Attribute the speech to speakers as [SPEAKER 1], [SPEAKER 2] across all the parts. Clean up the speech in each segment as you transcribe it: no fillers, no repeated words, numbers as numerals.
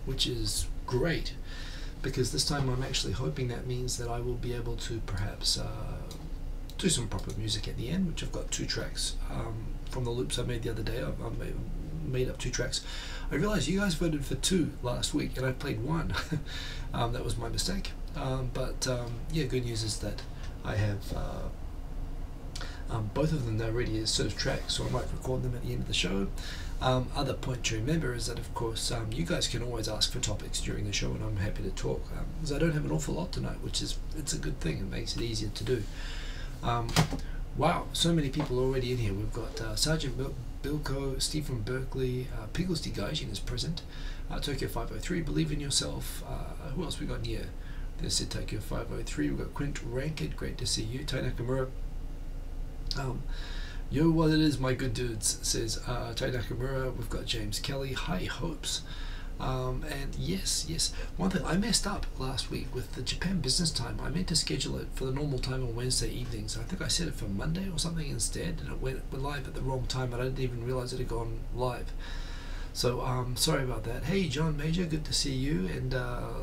[SPEAKER 1] which is great, because this time I'm actually hoping that means that I will be able to perhaps do some proper music at the end, which I've got 2 tracks from the loops I made the other day. I've made up 2 tracks. I realized you guys voted for 2 last week and I played 1. That was my mistake. Yeah, good news is that I have both of them already as sort of tracks, so I might record them at the end of the show. Other point to remember is that, of course, you guys can always ask for topics during the show, and I'm happy to talk, because I don't have an awful lot tonight, which is, it's a good thing. It makes it easier to do. Wow, so many people already in here. We've got Sergeant Bilko, Steve from Berkeley, Pigglesty Gaijin is present, Tokyo 503, Believe in Yourself. Who else we got in here? There's Tokyo 503. We've got Quint Rankid, great to see you. Tai Nakamura. Yo, what it is, my good dudes, says Tai Nakamura. We've got James Kelly, high hopes. And yes, one thing, I messed up last week with the Japan business time. I meant to schedule it for the normal time on Wednesday evenings. I think I set it for Monday or something instead, and it went live at the wrong time, and I didn't even realize it had gone live. So sorry about that. Hey, John Major, good to see you, and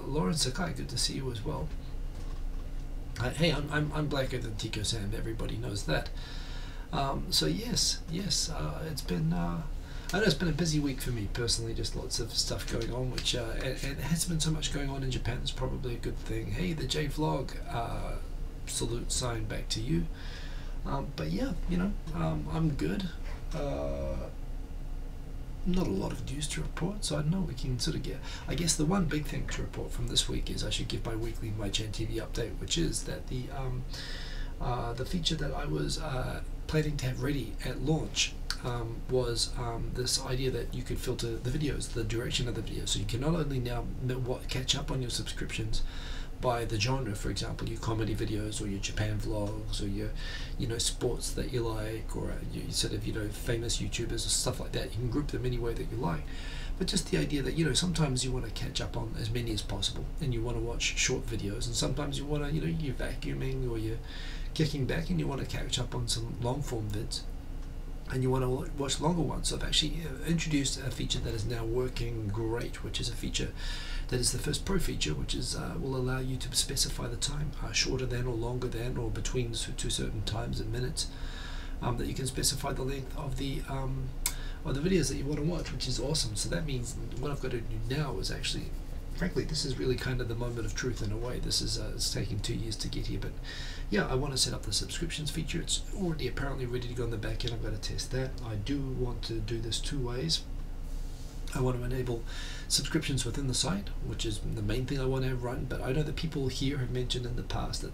[SPEAKER 1] Lauren Sakai, good to see you as well. Hey, I'm blacker than Tico Sam. Everybody knows that. So yes, it's been. I know it's been a busy week for me personally, just lots of stuff going on, which and it hasn't been so much going on in Japan. It's probably a good thing. Hey, the J Vlog, salute sign back to you. But yeah, you know, I'm good. Not a lot of news to report, so I know we can sort of get. I guess the one big thing to report from this week is I should give my weekly MyChan TV update, which is that the feature that I was planning to have ready at launch was this idea that you could filter the videos, the duration of the video, so you can not only now catch up on your subscriptions by the genre, for example, your comedy videos or your Japan vlogs or your, you know, sports that you like, or you sort of, you know, famous YouTubers or stuff like that. You can group them any way that you like. But just the idea that, you know, sometimes you want to catch up on as many as possible, and you want to watch short videos, and sometimes you want to, you know, you're vacuuming or you're kicking back and you want to catch up on some long form vids, and you want to watch longer ones. So I've actually introduced a feature that is now working great, which is a feature that is the first pro feature, which is will allow you to specify the time, shorter than or longer than or between 2 certain times and minutes, that you can specify the length of the videos that you want to watch, which is awesome. So that means what I've got to do now is actually, frankly, this is really kind of the moment of truth in a way. This is it's taking 2 years to get here, but yeah, I want to set up the subscriptions feature. It's already apparently ready to go on the back end. I've got to test that. I do want to do this 2 ways. I want to enable subscriptions within the site, which is the main thing I want to have run, but I know that people here have mentioned in the past that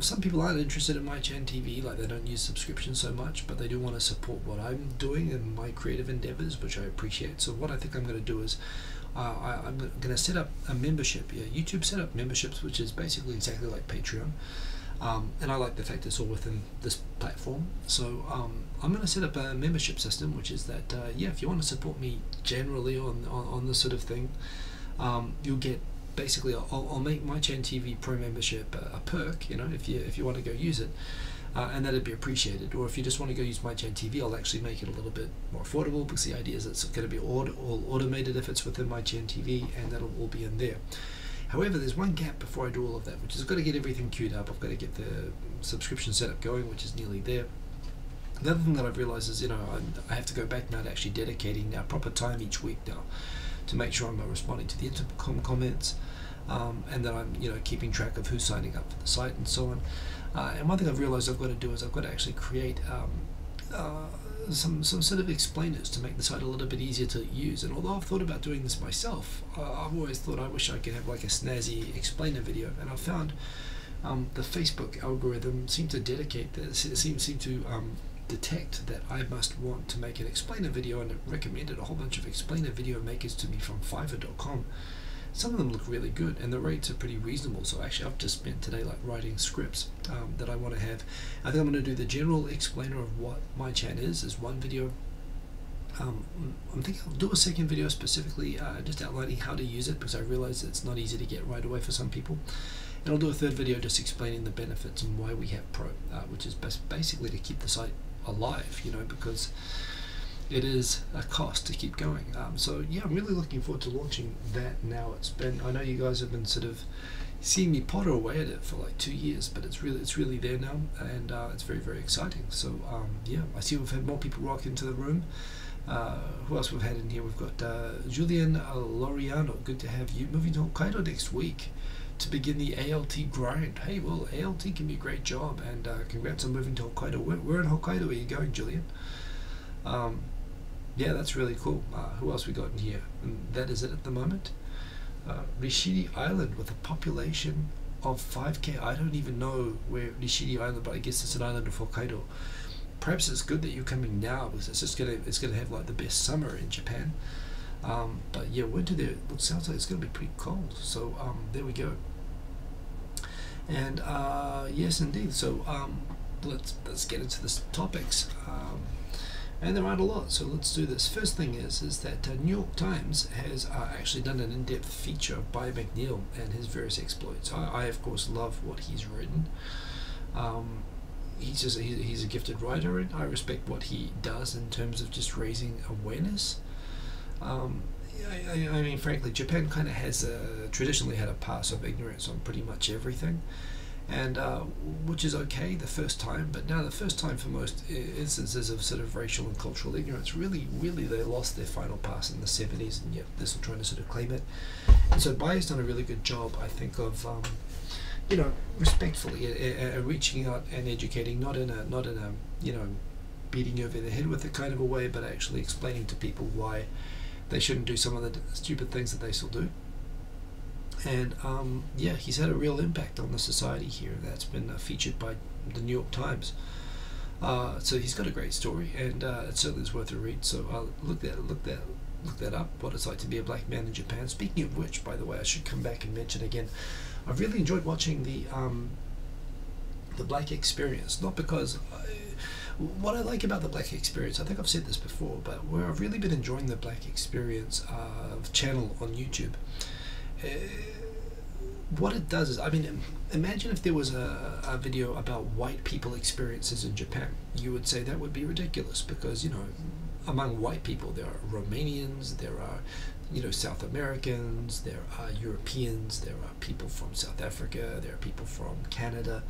[SPEAKER 1] some people aren't interested in MyChan TV, like they don't use subscriptions so much, but they do want to support what I'm doing and my creative endeavors, which I appreciate. So what I think I'm going to do is I'm going to set up a membership. Yeah, YouTube set up memberships, which is basically exactly like Patreon. And I like the fact it's all within this platform. So I'm going to set up a membership system, which is that yeah, if you want to support me generally on this sort of thing, you'll get basically I'll make MyChan TV Pro membership a perk, you know, if you want to go use it, and that'd be appreciated. Or if you just want to go use MyChan TV, I'll actually make it a little bit more affordable, because the idea is it's going to be all automated if it's within MyChan TV, and that'll all be in there. However, there's one gap before I do all of that, which is I've got to get everything queued up. I've got to get the subscription setup going, which is nearly there. The other thing that I've realized is, you know, I have to go back now to actually dedicating now proper time each week now to make sure I'm responding to the intercom comments, and that I'm, you know, keeping track of who's signing up for the site and so on. And one thing I've realized I've got to do is I've got to actually create some sort of explainers to make the site a little bit easier to use. And although I've thought about doing this myself, I've always thought I wish I could have like a snazzy explainer video, and I found the Facebook algorithm seemed to dedicate this, seemed to detect that I must want to make an explainer video, and it recommended a whole bunch of explainer video makers to me from Fiverr.com. Some of them look really good, and the rates are pretty reasonable. So actually I've just spent today like writing scripts that I want to have. I think I'm going to do the general explainer of what MyChan is one video. I'm thinking I'll do a second video specifically just outlining how to use it, because I realize it's not easy to get right away for some people. And I'll do a third video just explaining the benefits and why we have Pro, which is basically to keep the site alive, you know, because it is a cost to keep going. So yeah, I'm really looking forward to launching that now. I know you guys have been sort of seeing me potter away at it for like 2 years, but it's really there now, and it's very, very exciting. So yeah, I see we've had more people rock into the room. Who else we've had in here? We've got Julian Loriano. Good to have you. Moving to Hokkaido next week to begin the ALT grind. Hey, well, ALT can be a great job, and congrats on moving to Hokkaido. Where in Hokkaido are you going, Julian? Yeah, that's really cool. Who else we got in here? And that is it at the moment. Rishiri Island with a population of 5k. I don't even know where Rishiri Island, but I guess it's an island of Hokkaido. Perhaps it's good that you're coming now, because it's gonna have like the best summer in Japan. But yeah, winter there, it sounds like it's gonna be pretty cold. So there we go. And yes, indeed. So let's get into the topics. And there aren't a lot, so let's do this. First thing is that New York Times has actually done an in-depth feature of Bai McNeil and his various exploits. I of course love what he's written. He's a gifted writer, and I respect what he does in terms of just raising awareness. I mean, frankly, Japan kind of has traditionally had a pass of ignorance on pretty much everything. And which is okay the first time, but now the first time for most instances of sort of racial and cultural ignorance, really they lost their final pass in the 70s, and yet they're still trying to sort of claim it. And so Bai has done a really good job, I think, of respectfully reaching out and educating, not in a beating you over the head with it kind of a way, but actually explaining to people why they shouldn't do some of the stupid things that they still do. And yeah, he's had a real impact on the society here. That's been featured by the New York Times. So he's got a great story, and it certainly is worth a read. So look that up. What it's like to be a black man in Japan. Speaking of which, by the way, I should come back and mention again, I've really enjoyed watching the Black Experience. Not because what I like about the Black Experience, I think I've said this before, but where I've really been enjoying the Black Experience channel on YouTube. What it does is, I mean, imagine if there was a video about white people experiences in Japan. You would say that would be ridiculous, because among white people there are Romanians, there are South Americans, there are Europeans, there are people from South Africa, there are people from Canada,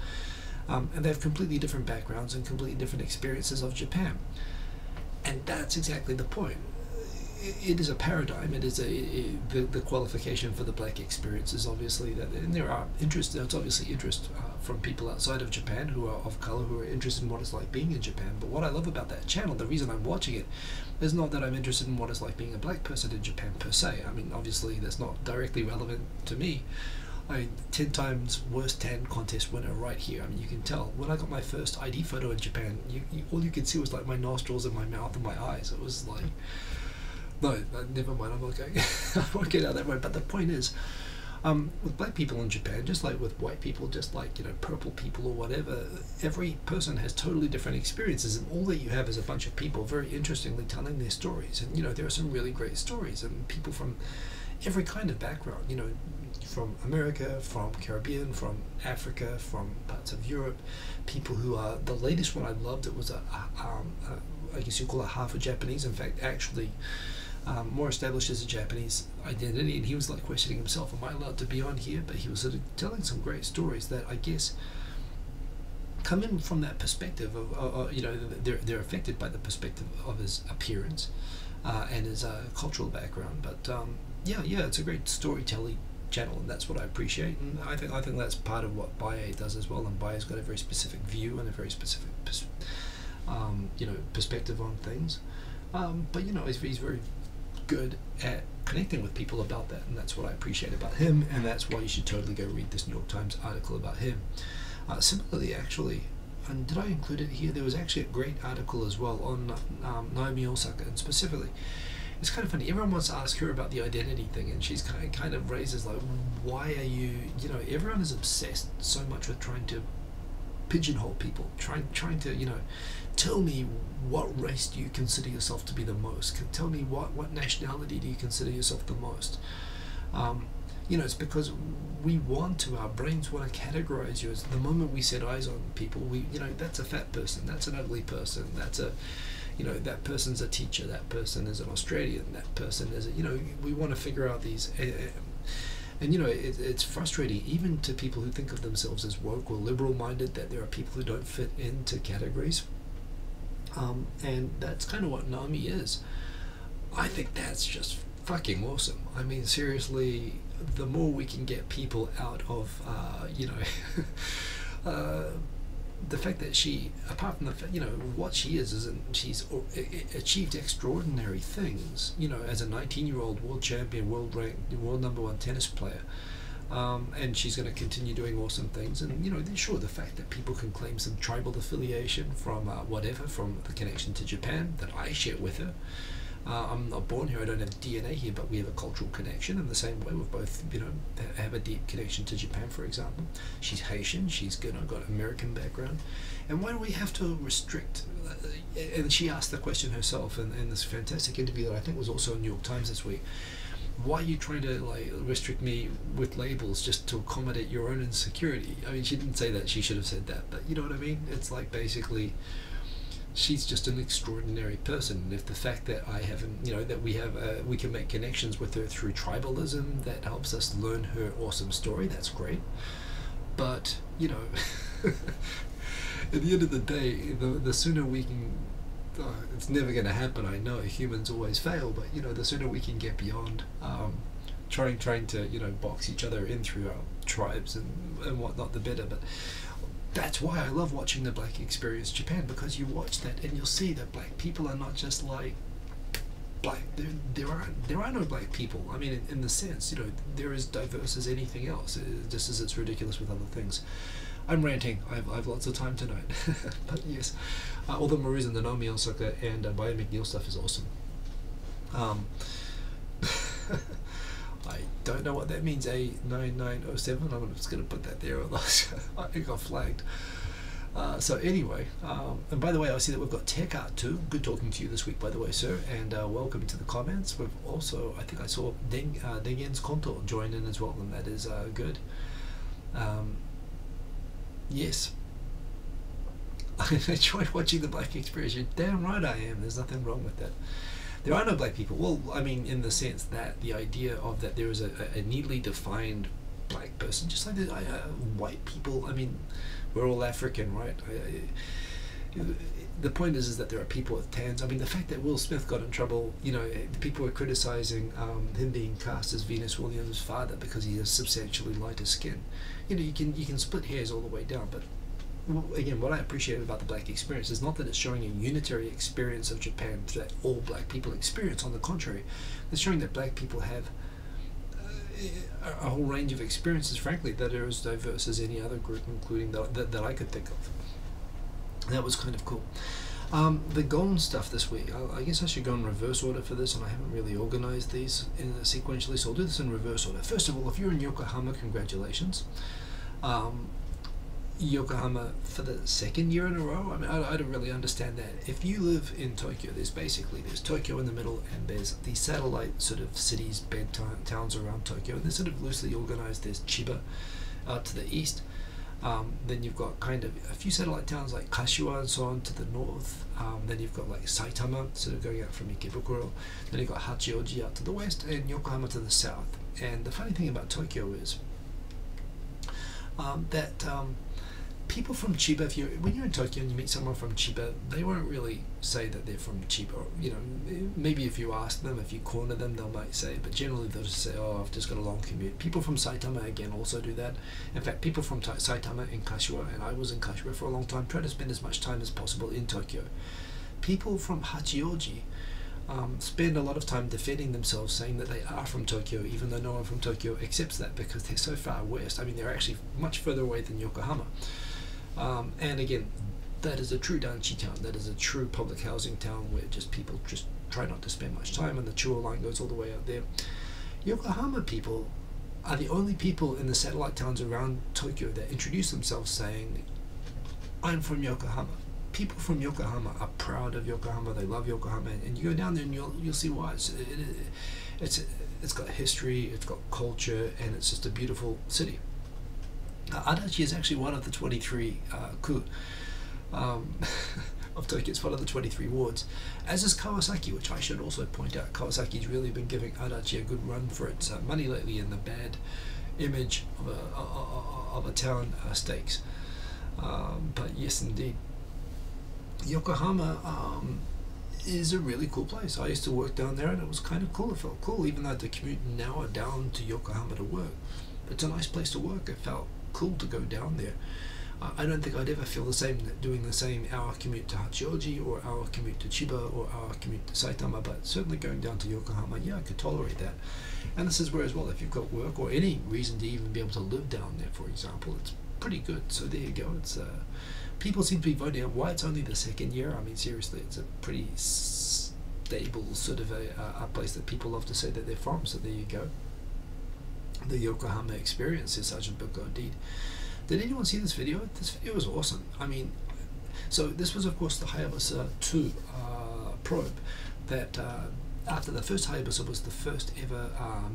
[SPEAKER 1] and they have completely different backgrounds and completely different experiences of Japan. And that's exactly the point. It is a paradigm. It is the qualification for the Black Experience is obviously that, and there are interest. There's obviously interest from people outside of Japan who are of color, who are interested in what it's like being in Japan. But what I love about that channel, the reason I'm watching it, is not that I'm interested in what it's like being a black person in Japan per se. I mean, obviously that's not directly relevant to me. I mean, 10 times worst tan contest winner right here. I mean, you can tell. When I got my first ID photo in Japan, all you could see was like my nostrils and my mouth and my eyes. It was like, no, never mind, I'm not going. I won't get out that way. But the point is, with black people in Japan, just like with white people, just like purple people or whatever, every person has totally different experiences, and all that you have is a bunch of people very interestingly telling their stories. And there are some really great stories, and people from every kind of background. From America, from Caribbean, from Africa, from parts of Europe. People who are the latest one I loved. It was I guess you call it half a Japanese. In fact, actually. More established as a Japanese identity, and he was like questioning himself, am I allowed to be on here? But he was sort of telling some great stories that I guess come in from that perspective of they're affected by the perspective of his appearance and his cultural background. But yeah, it's a great storytelling channel, and that's what I appreciate, and I think that's part of what Bai does as well. And Bai's got a very specific view and a very specific perspective on things, but he's very good at connecting with people about that, and that's what I appreciate about him, and that's why you should totally go read this New York Times article about him. Similarly, actually, and did I include it here? There was actually a great article as well on Naomi Osaka, and specifically, it's kind of funny, everyone wants to ask her about the identity thing, and she's kind of raises like, why are you, everyone is obsessed so much with trying to pigeonhole people, trying to, tell me what race do you consider yourself to be the most? Tell me what nationality do you consider yourself the most? It's because we want to, our brains want to categorize you as, the moment we set eyes on people, that's a fat person, that's an ugly person, that's a, you know, that person's a teacher, that person is an Australian, that person is a, you know, we want to figure out these, and you know, it's frustrating even to people who think of themselves as woke or liberal minded, that there are people who don't fit into categories. And that's kind of what Naomi is. I think that's just fucking awesome. I mean, seriously, the more we can get people out of, you know, the fact that she, apart from the fact, you know, what she is she's achieved extraordinary things, you know, as a 19-year-old world champion, world ranked, world #1 tennis player. And she's going to continue doing awesome things. And, you know, sure, the fact that people can claim some tribal affiliation from whatever, from the connection to Japan that I share with her. I'm not born here, I don't have DNA here, but we have a cultural connection in the same way. We've both, you know, have a deep connection to Japan, for example. She's Haitian, she's, you know, got American background. And why do we have to restrict? And she asked the question herself in this fantastic interview that I think was also in New York Times this week. Why are you trying to like restrict me with labels just to accommodate your own insecurity? I mean, she didn't say that, she should have said that, but you know what I mean? It's like basically she's just an extraordinary person, and if the fact that I haven't, you know, that we have we can make connections with her through tribalism that helps us learn her awesome story, that's great. But you know, at the end of the day, the sooner we can, it's never going to happen, I know, humans always fail, but you know, the sooner we can get beyond trying to, you know, box each other in through our tribes and whatnot, the better. But that's why I love watching the Black Experience Japan, because you watch that and you'll see that black people are not just like black. There are no black people. I mean, in the sense, you know, they're as diverse as anything else, just as it's ridiculous with other things. I'm ranting. I've lots of time tonight. But yes, all the more reason the Naomi Osaka and Bayo McNeil stuff is awesome. I don't know what that means, A9907. I'm just going to put that there, otherwise I got flagged. So anyway, and by the way, I see that we've got Tech Art too. Good talking to you this week, by the way, sir, and welcome to the comments. We've also, I think I saw Dengen's Konto join in as well, and that is good. Yes, I enjoyed watching the Black Experience. You're damn right I am. There's nothing wrong with that. There are no black people. Well, I mean, in the sense that the idea of that there is a neatly defined black person, just like white people. I mean, we're all African, right? The point is that there are people with tans. I mean, the fact that Will Smith got in trouble, you know, people were criticizing him being cast as Venus Williams' father because he has substantially lighter skin. You know, you can split hairs all the way down, but again, what I appreciate about the Black Experience is not that it's showing a unitary experience of Japan that all black people experience. On the contrary, it's showing that black people have a whole range of experiences, frankly, that are as diverse as any other group, including that I could think of. That was kind of cool. The Ghosn stuff this week, I guess I should go in reverse order for this, and I haven't really organized these sequentially, so I'll do this in reverse order. First of all, if you're in Yokohama, congratulations. Yokohama for the second year in a row. I mean, I don't really understand that. If you live in Tokyo, there's Tokyo in the middle, and there's the satellite sort of cities, bed towns around Tokyo, and they're sort of loosely organized. There's Chiba out to the east. Then you've got kind of a few satellite towns like Kashiwa and so on to the north. Then you've got like Saitama, sort of going out from Ikebukuro. Then you've got Hachioji out to the west, and Yokohama to the south. And the funny thing about Tokyo is that people from Chiba, when you're in Tokyo and you meet someone from Chiba, they won't really say that they're from Chiba. You know, maybe if you ask them, if you corner them, they might say, but generally they'll just say, oh, I've just got a long commute. People from Saitama, again, also do that. In fact, people from Saitama in Kashiwa, and I was in Kashiwa for a long time, try to spend as much time as possible in Tokyo. People from Hachioji spend a lot of time defending themselves, saying that they are from Tokyo, even though no one from Tokyo accepts that because they're so far west. I mean, they're actually much further away than Yokohama. And again, that is a true danchi town. That is a true public housing town where just people just try not to spend much time, and the Chuo line goes all the way out there. Yokohama people are the only people in the satellite towns around Tokyo that introduce themselves saying, I'm from Yokohama. People from Yokohama are proud of Yokohama. They love Yokohama, and you go down there and you'll see why. It's got history, it's got culture, and it's just a beautiful city. Adachi is actually one of the 23 ku. of Tokyo. It's one of the 23 wards, as is Kawasaki, which I should also point out. Kawasaki's really been giving Adachi a good run for its money lately in the bad image of a town stakes. But yes, indeed, Yokohama is a really cool place. I used to work down there, and it was kind of cool. It felt cool, even though I had to commute an hour down to Yokohama to work. It's a nice place to work. It felt cool to go down there. I don't think I'd ever feel the same doing the same hour commute to Hachioji, or hour commute to Chiba, or hour commute to Saitama, but certainly going down to Yokohama, yeah, I could tolerate that. And this is where as well, if you've got work or any reason to even be able to live down there, for example, it's pretty good. So there you go. It's people seem to be voting out why it's only the second year. I mean, seriously, it's a pretty stable sort of a place that people love to say that they're from. So there you go. The Yokohama experience is Sergeant Boko indeed. Did anyone see this video? This video was awesome. I mean, so this was of course the Hayabusa 2 probe that after the first Hayabusa was the first ever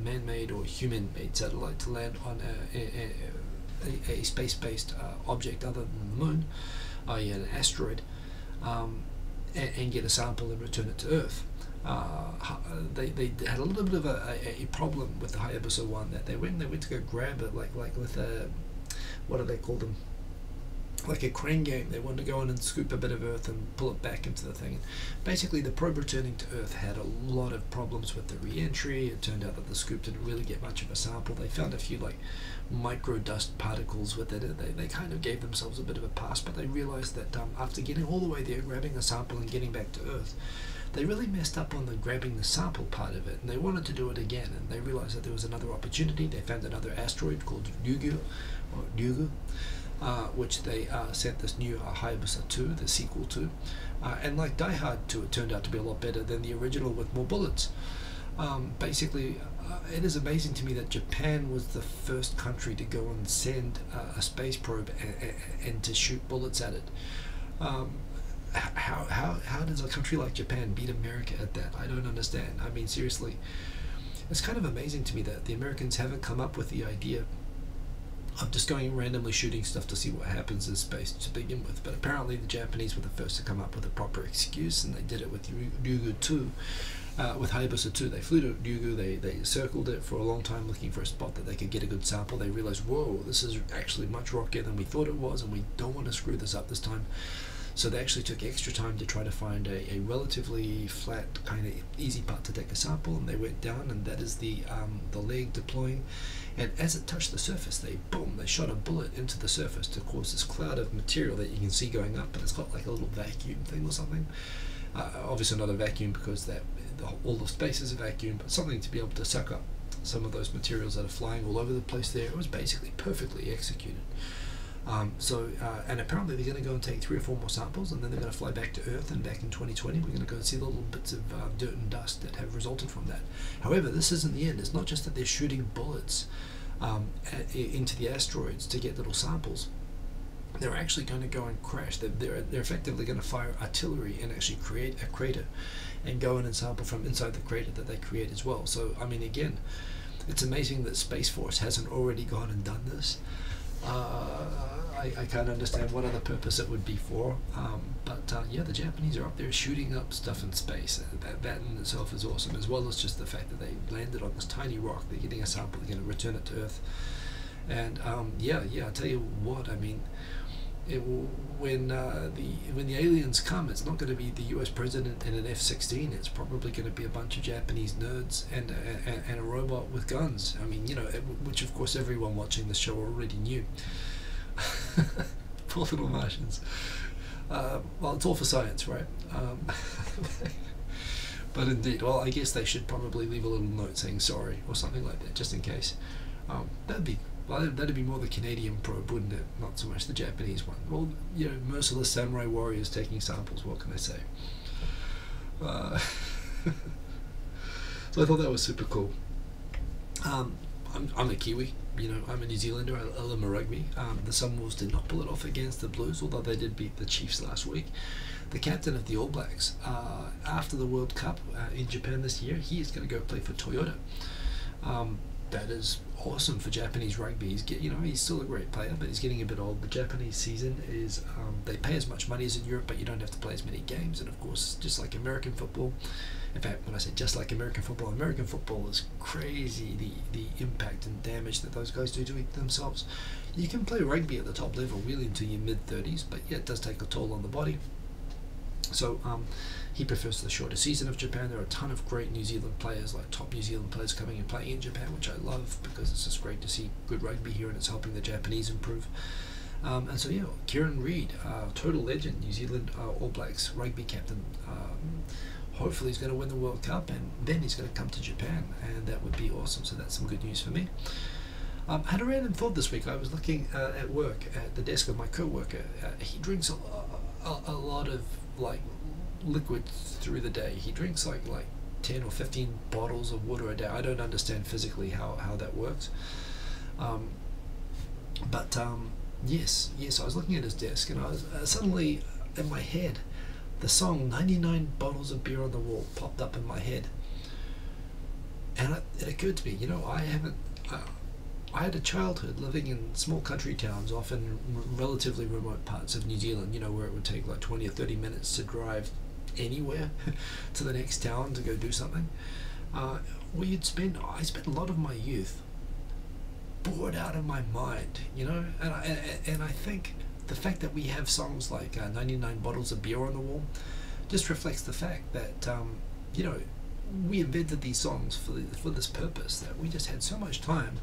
[SPEAKER 1] man-made or human-made satellite to land on a space-based object other than the moon, i.e. an asteroid, and get a sample and return it to Earth. They had a little bit of a problem with the Hayabusa 1, that they went to go grab it like with a, what do they call them, like a crane game. They wanted to go in and scoop a bit of Earth and pull it back into the thing. And basically the probe returning to Earth had a lot of problems with the re-entry. It turned out that the scoop didn't really get much of a sample. They found a few like micro dust particles with it. They kind of gave themselves a bit of a pass, but they realized that after getting all the way there, grabbing a sample and getting back to Earth, they really messed up on the grabbing the sample part of it, and they wanted to do it again, and they realized that there was another opportunity. They found another asteroid called Ryugu, which they sent this new Hayabusa 2, the sequel to, and like Die Hard 2, it turned out to be a lot better than the original with more bullets. Basically, it is amazing to me that Japan was the first country to go and send a space probe and to shoot bullets at it. How does a country like Japan beat America at that? I don't understand. I mean, seriously, it's kind of amazing to me that the Americans haven't come up with the idea of just going and randomly shooting stuff to see what happens in space to begin with. But apparently the Japanese were the first to come up with a proper excuse, and they did it with Ryugu 2. With Hayabusa 2, they flew to Ryugu, they circled it for a long time looking for a spot that they could get a good sample. They realized, whoa, this is actually much rockier than we thought it was, and we don't want to screw this up this time. So they actually took extra time to try to find a relatively flat, kind of easy part to take a sample, and they went down, and that is the leg deploying. And as it touched the surface, they shot a bullet into the surface to cause this cloud of material that you can see going up, and it's got like a little vacuum thing or something. Obviously not a vacuum because all the space is a vacuum, but something to be able to suck up some of those materials that are flying all over the place there. It was basically perfectly executed. And apparently they're going to go and take 3 or 4 more samples, and then they're going to fly back to Earth, and back in 2020 we're going to go and see the little bits of dirt and dust that have resulted from that. However, this isn't the end. It's not just that they're shooting bullets into the asteroids to get little samples. They're actually going to go and crash. They're effectively going to fire artillery and actually create a crater and go in and sample from inside the crater that they create as well. So, I mean, again, it's amazing that Space Force hasn't already gone and done this. I can't understand what other purpose it would be for, but yeah, the Japanese are up there shooting up stuff in space. That in itself is awesome, as well as just the fact that they landed on this tiny rock. They're getting a sample, they're going to return it to Earth, and yeah, I'll tell you what, I mean, when the aliens come, it's not going to be the US president in an F-16. It's probably going to be a bunch of Japanese nerds and a robot with guns. I mean, you know, which of course everyone watching the show already knew. Poor little Martians. Well, it's all for science, right? But indeed, well, I guess they should probably leave a little note saying sorry or something like that, just in case. That'd be more the Canadian probe, wouldn't it? Not so much the Japanese one. Well, you know, merciless samurai warriors taking samples, what can I say? So I thought that was super cool. I'm a Kiwi, you know, I'm a New Zealander, I love my rugby. The Sunwolves did not pull it off against the Blues, although they did beat the Chiefs last week. The captain of the All Blacks, after the World Cup in Japan this year, he is going to go play for Toyota. that is awesome for Japanese rugby. He's still a great player, but he's getting a bit old. The Japanese season is they pay as much money as in Europe, but you don't have to play as many games. And of course, just like American football, in fact, when I say just like American football is crazy. The impact and damage that those guys do to themselves. You can play rugby at the top level really until your mid-30s, but yeah, it does take a toll on the body. So he prefers the shorter season of Japan. There are a ton of great New Zealand players, like top New Zealand players coming and playing in Japan, which I love because it's just great to see good rugby here and it's helping the Japanese improve. And so yeah, Kieran Reid, total legend, New Zealand All Blacks rugby captain. Hopefully he's going to win the World Cup and then he's going to come to Japan, and that would be awesome. So that's some good news for me. Had a random thought this week. I was looking at work at the desk of my co-worker. He drinks a lot of like liquid through the day. He drinks like 10 or 15 bottles of water a day. I don't understand physically how that works. Yes, I was looking at his desk and I was suddenly in my head the song 99 Bottles of Beer on the Wall popped up in my head, and it occurred to me, I had a childhood living in small country towns, often relatively remote parts of New Zealand, where it would take like 20 or 30 minutes to drive anywhere to the next town to go do something. I spent a lot of my youth bored out of my mind, and I think the fact that we have songs like 99 Bottles of Beer on the Wall just reflects the fact that, we invented these songs for this purpose, that we just had so much time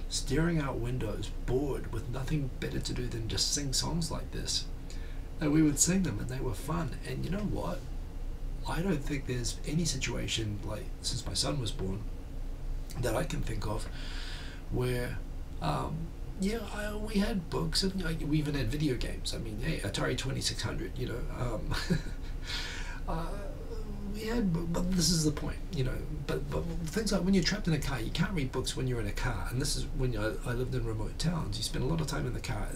[SPEAKER 1] staring out windows, bored, with nothing better to do than just sing songs like this. And we would sing them and they were fun. And you know what? I don't think there's any situation, like since my son was born, that I can think of where, we had books and we even had video games. I mean, hey, Atari 2600, we had, but this is the point, but things like when you're trapped in a car, you can't read books when you're in a car, and this is when I lived in remote towns. You spend a lot of time in the car.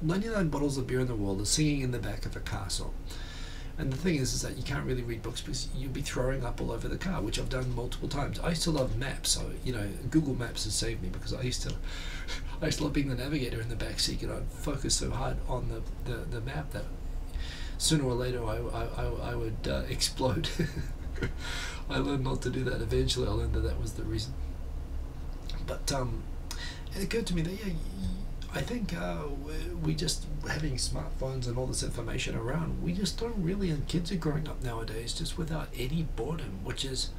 [SPEAKER 1] 99 Bottles of Beer in the Wall is singing in the back of a car song. And the thing is that you can't really read books because you'll be throwing up all over the car, which I've done multiple times. I used to love maps, so Google Maps has saved me because I used to love being the navigator in the back seat, and I'd focus so hard on the map that sooner or later I would explode. I learned not to do that. Eventually I learned that was the reason. But it occurred to me that I think we just having smartphones and all this information around, we just don't really, and kids are growing up nowadays just without any boredom, which is,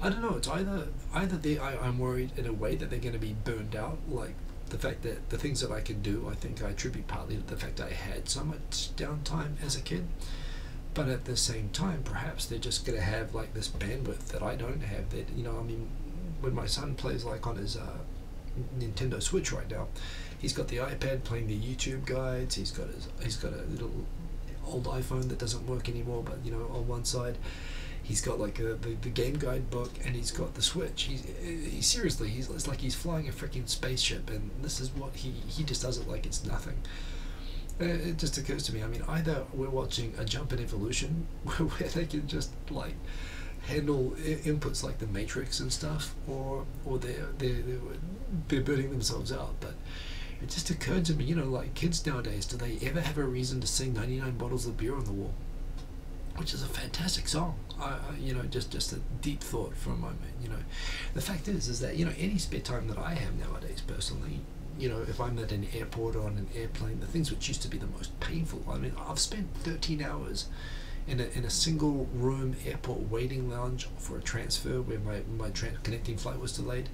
[SPEAKER 1] I don't know, it's either I'm worried in a way that they're going to be burned out, like the fact that the things that I can do, I think I attribute partly to the fact that I had so much downtime as a kid, but at the same time perhaps they're just going to have like this bandwidth that I don't have, that when my son plays like on his Nintendo Switch right now, he's got the iPad playing the YouTube guides, he's got a little old iPhone that doesn't work anymore, but on one side he's got like the game guide book, and he's got the Switch. He seriously, it's like he's flying a freaking spaceship, and this is what he just does it like it's nothing. It just occurs to me, I mean, either we're watching a jump in evolution where they can just like handle inputs like the Matrix and stuff, or they're burning themselves out. But it just occurred to me, like kids nowadays, do they ever have a reason to sing 99 Bottles of Beer on the Wall? Which is a fantastic song. Just a deep thought for a moment. The fact is that any spare time that I have nowadays, personally, if I'm at an airport or on an airplane, the things which used to be the most painful. I mean, I've spent 13 hours in a single room airport waiting lounge for a transfer where my connecting flight was delayed,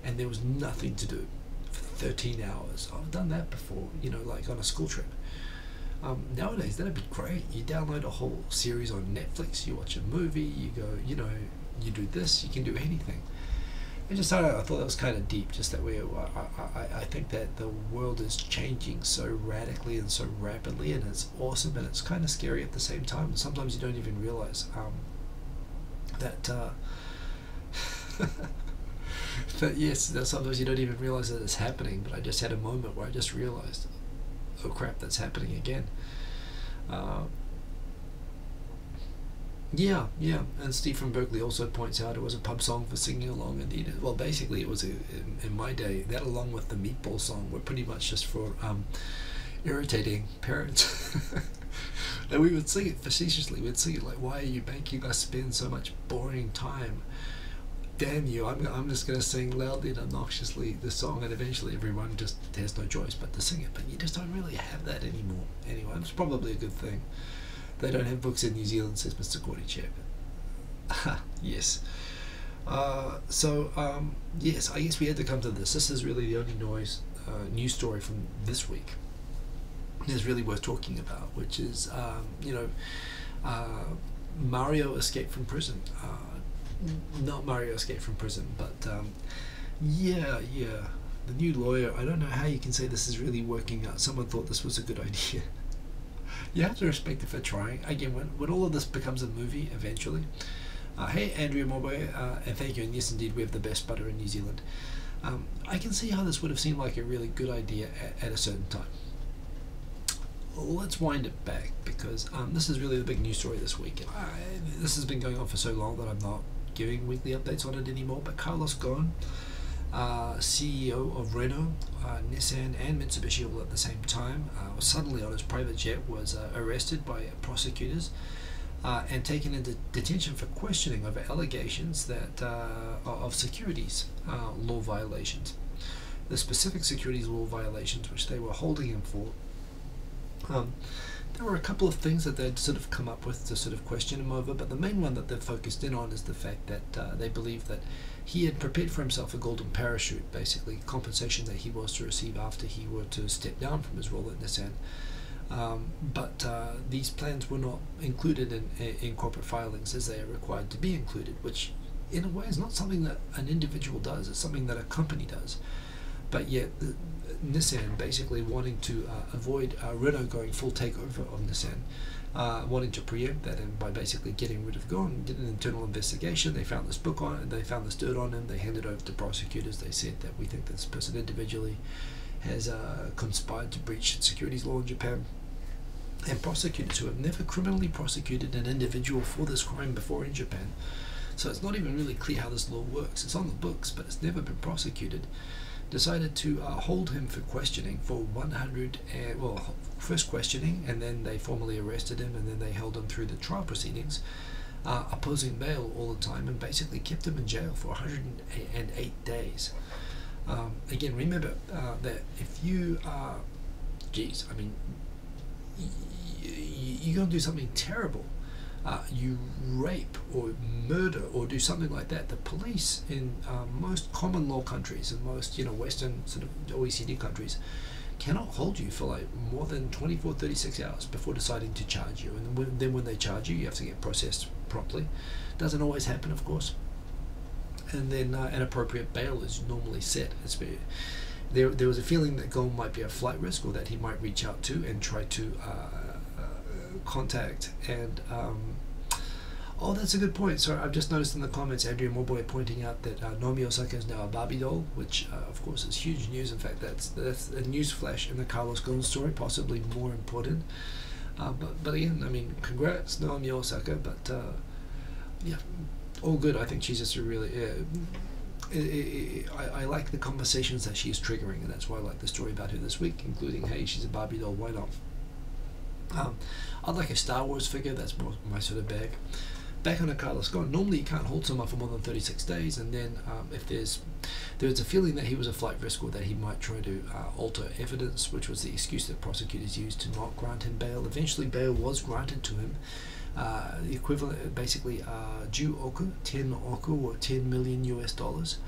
[SPEAKER 1] and there was nothing to do for 13 hours. I've done that before, like on a school trip. Nowadays, that'd be great. You download a whole series on Netflix, you watch a movie, you go, you do this, you can do anything. I thought that was kind of deep, just that I think that the world is changing so radically and so rapidly, and it's awesome, and it's kind of scary at the same time. And sometimes you don't even realize that sometimes you don't even realize that it's happening. But I just had a moment where I just realized, oh crap, that's happening again. Yeah, yeah, and Steve from Berkeley also points out it was a pub song for singing along. Indeed, well, basically, it was in my day that, along with the meatball song, were pretty much just for irritating parents. And we would sing it facetiously. We'd sing it like, "Why are you making us spend so much boring time? Damn you! I'm just gonna sing loudly and obnoxiously the song," and eventually everyone just has no choice but to sing it. But you just don't really have that anymore. Anyway, it's probably a good thing. They don't have books in New Zealand, says Mr. Kordychek. Yes. Yes, I guess we had to come to this. This is really the only news story from this week is really worth talking about, which is, Mario escaped from prison. Not Mario escaped from prison, but yeah, the new lawyer. I don't know how you can say this is really working out. Someone thought this was a good idea. You have to respect it for trying. Again, when all of this becomes a movie eventually. Hey, Andrea Morboy, and thank you. And yes, indeed, we have the best butter in New Zealand. I can see how this would have seemed like a really good idea at a certain time. Let's wind it back, because this is really the big news story this week. This has been going on for so long that I'm not giving weekly updates on it anymore. But Carlos Ghosn, CEO of Renault, Nissan and Mitsubishi all at the same time, suddenly on his private jet was arrested by prosecutors and taken into detention for questioning over allegations that of securities law violations. The specific securities law violations which they were holding him for, there were a couple of things that they'd sort of come up with to sort of question him over, but the main one that they've focused in on is the fact that they believe that he had prepared for himself a golden parachute, basically compensation that he was to receive after he were to step down from his role at Nissan. But these plans were not included in corporate filings as they are required to be included, which in a way is not something that an individual does, it's something that a company does. But yet Nissan, basically wanting to avoid Renault going full takeover of Nissan, wanting to preempt that, and by basically getting rid of Ghosn, did an internal investigation. They found this book on it, they found this dirt on him, they handed it over to prosecutors. They said that we think this person individually has conspired to breach securities law in Japan. And prosecutors who have never criminally prosecuted an individual for this crime before in Japan, so it's not even really clear how this law works. It's on the books, but it's never been prosecuted. Decided to hold him for questioning for 100, first questioning, and then they formally arrested him, and then they held him through the trial proceedings, opposing bail all the time, and basically kept him in jail for 108 days. Again, remember that if you, you're going to do something terrible, you rape or murder or do something like that, the police in most common law countries and most Western sort of OECD countries cannot hold you for like more than 36 hours before deciding to charge you. And then when they charge you, you have to get processed properly. Doesn't always happen, of course. And then an appropriate bail is normally set. There was a feeling that Ghosn might be a flight risk, or that he might reach out to and try to contact. And oh, that's a good point. Sorry, I've just noticed in the comments Andrea Morboy pointing out that Naomi Osaka is now a Barbie doll, which of course is huge news. In fact, that's a news flash in the Carlos Ghosn story, possibly more important. But again, I mean, congrats Naomi Osaka. But yeah, all good. I think she's just a really I like the conversations that she's triggering, and that's why I like the story about her this week, including, hey, she's a Barbie doll, why not? I'd like a Star Wars figure, that's more my sort of bag. Back on a Carlos Ghosn, normally you can't hold someone for more than 36 days, and then if there's a feeling that he was a flight risk, or that he might try to alter evidence, which was the excuse that prosecutors used to not grant him bail. Eventually bail was granted to him. The equivalent, basically, 10 oku, or 10 million US dollars.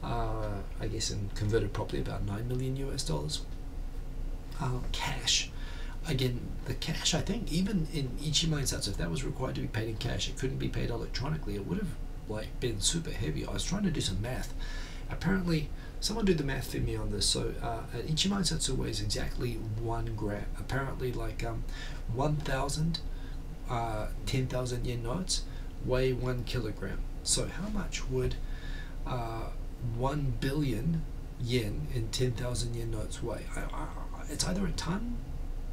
[SPEAKER 1] I guess, and converted properly, about 9 million US dollars. Cash. Again, the cash, I think, even in Ichiman Satsu, if that was required to be paid in cash, it couldn't be paid electronically. It would have been super heavy. I was trying to do some math. Apparently, someone do the math for me on this. So, Ichiman Satsu weighs exactly 1 gram. Apparently, 1,000 10,000 yen notes weigh 1 kilogram. So how much would 1 billion yen in 10,000 yen notes weigh? It's either a ton.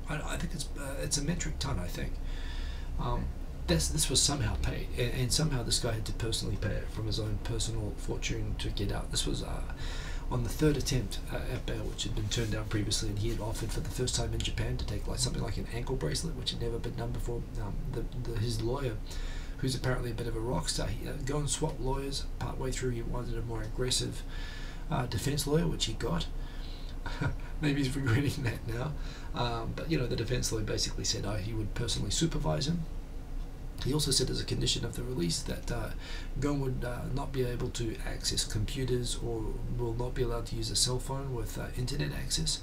[SPEAKER 1] I think it's a metric ton, I think. this was somehow paid, and somehow this guy had to personally pay it from his own personal fortune to get out. This was on the third attempt at bail, which had been turned down previously, and he had offered for the first time in Japan to take like something like an ankle bracelet, which had never been done before. His lawyer, who's apparently a bit of a rock star, he go and swap lawyers. Partway through, he wanted a more aggressive defense lawyer, which he got. Maybe he's regretting that now, but the defense lawyer basically said he would personally supervise him. He also said as a condition of the release that Ghosn would not be able to access computers or will not be allowed to use a cell phone with internet access,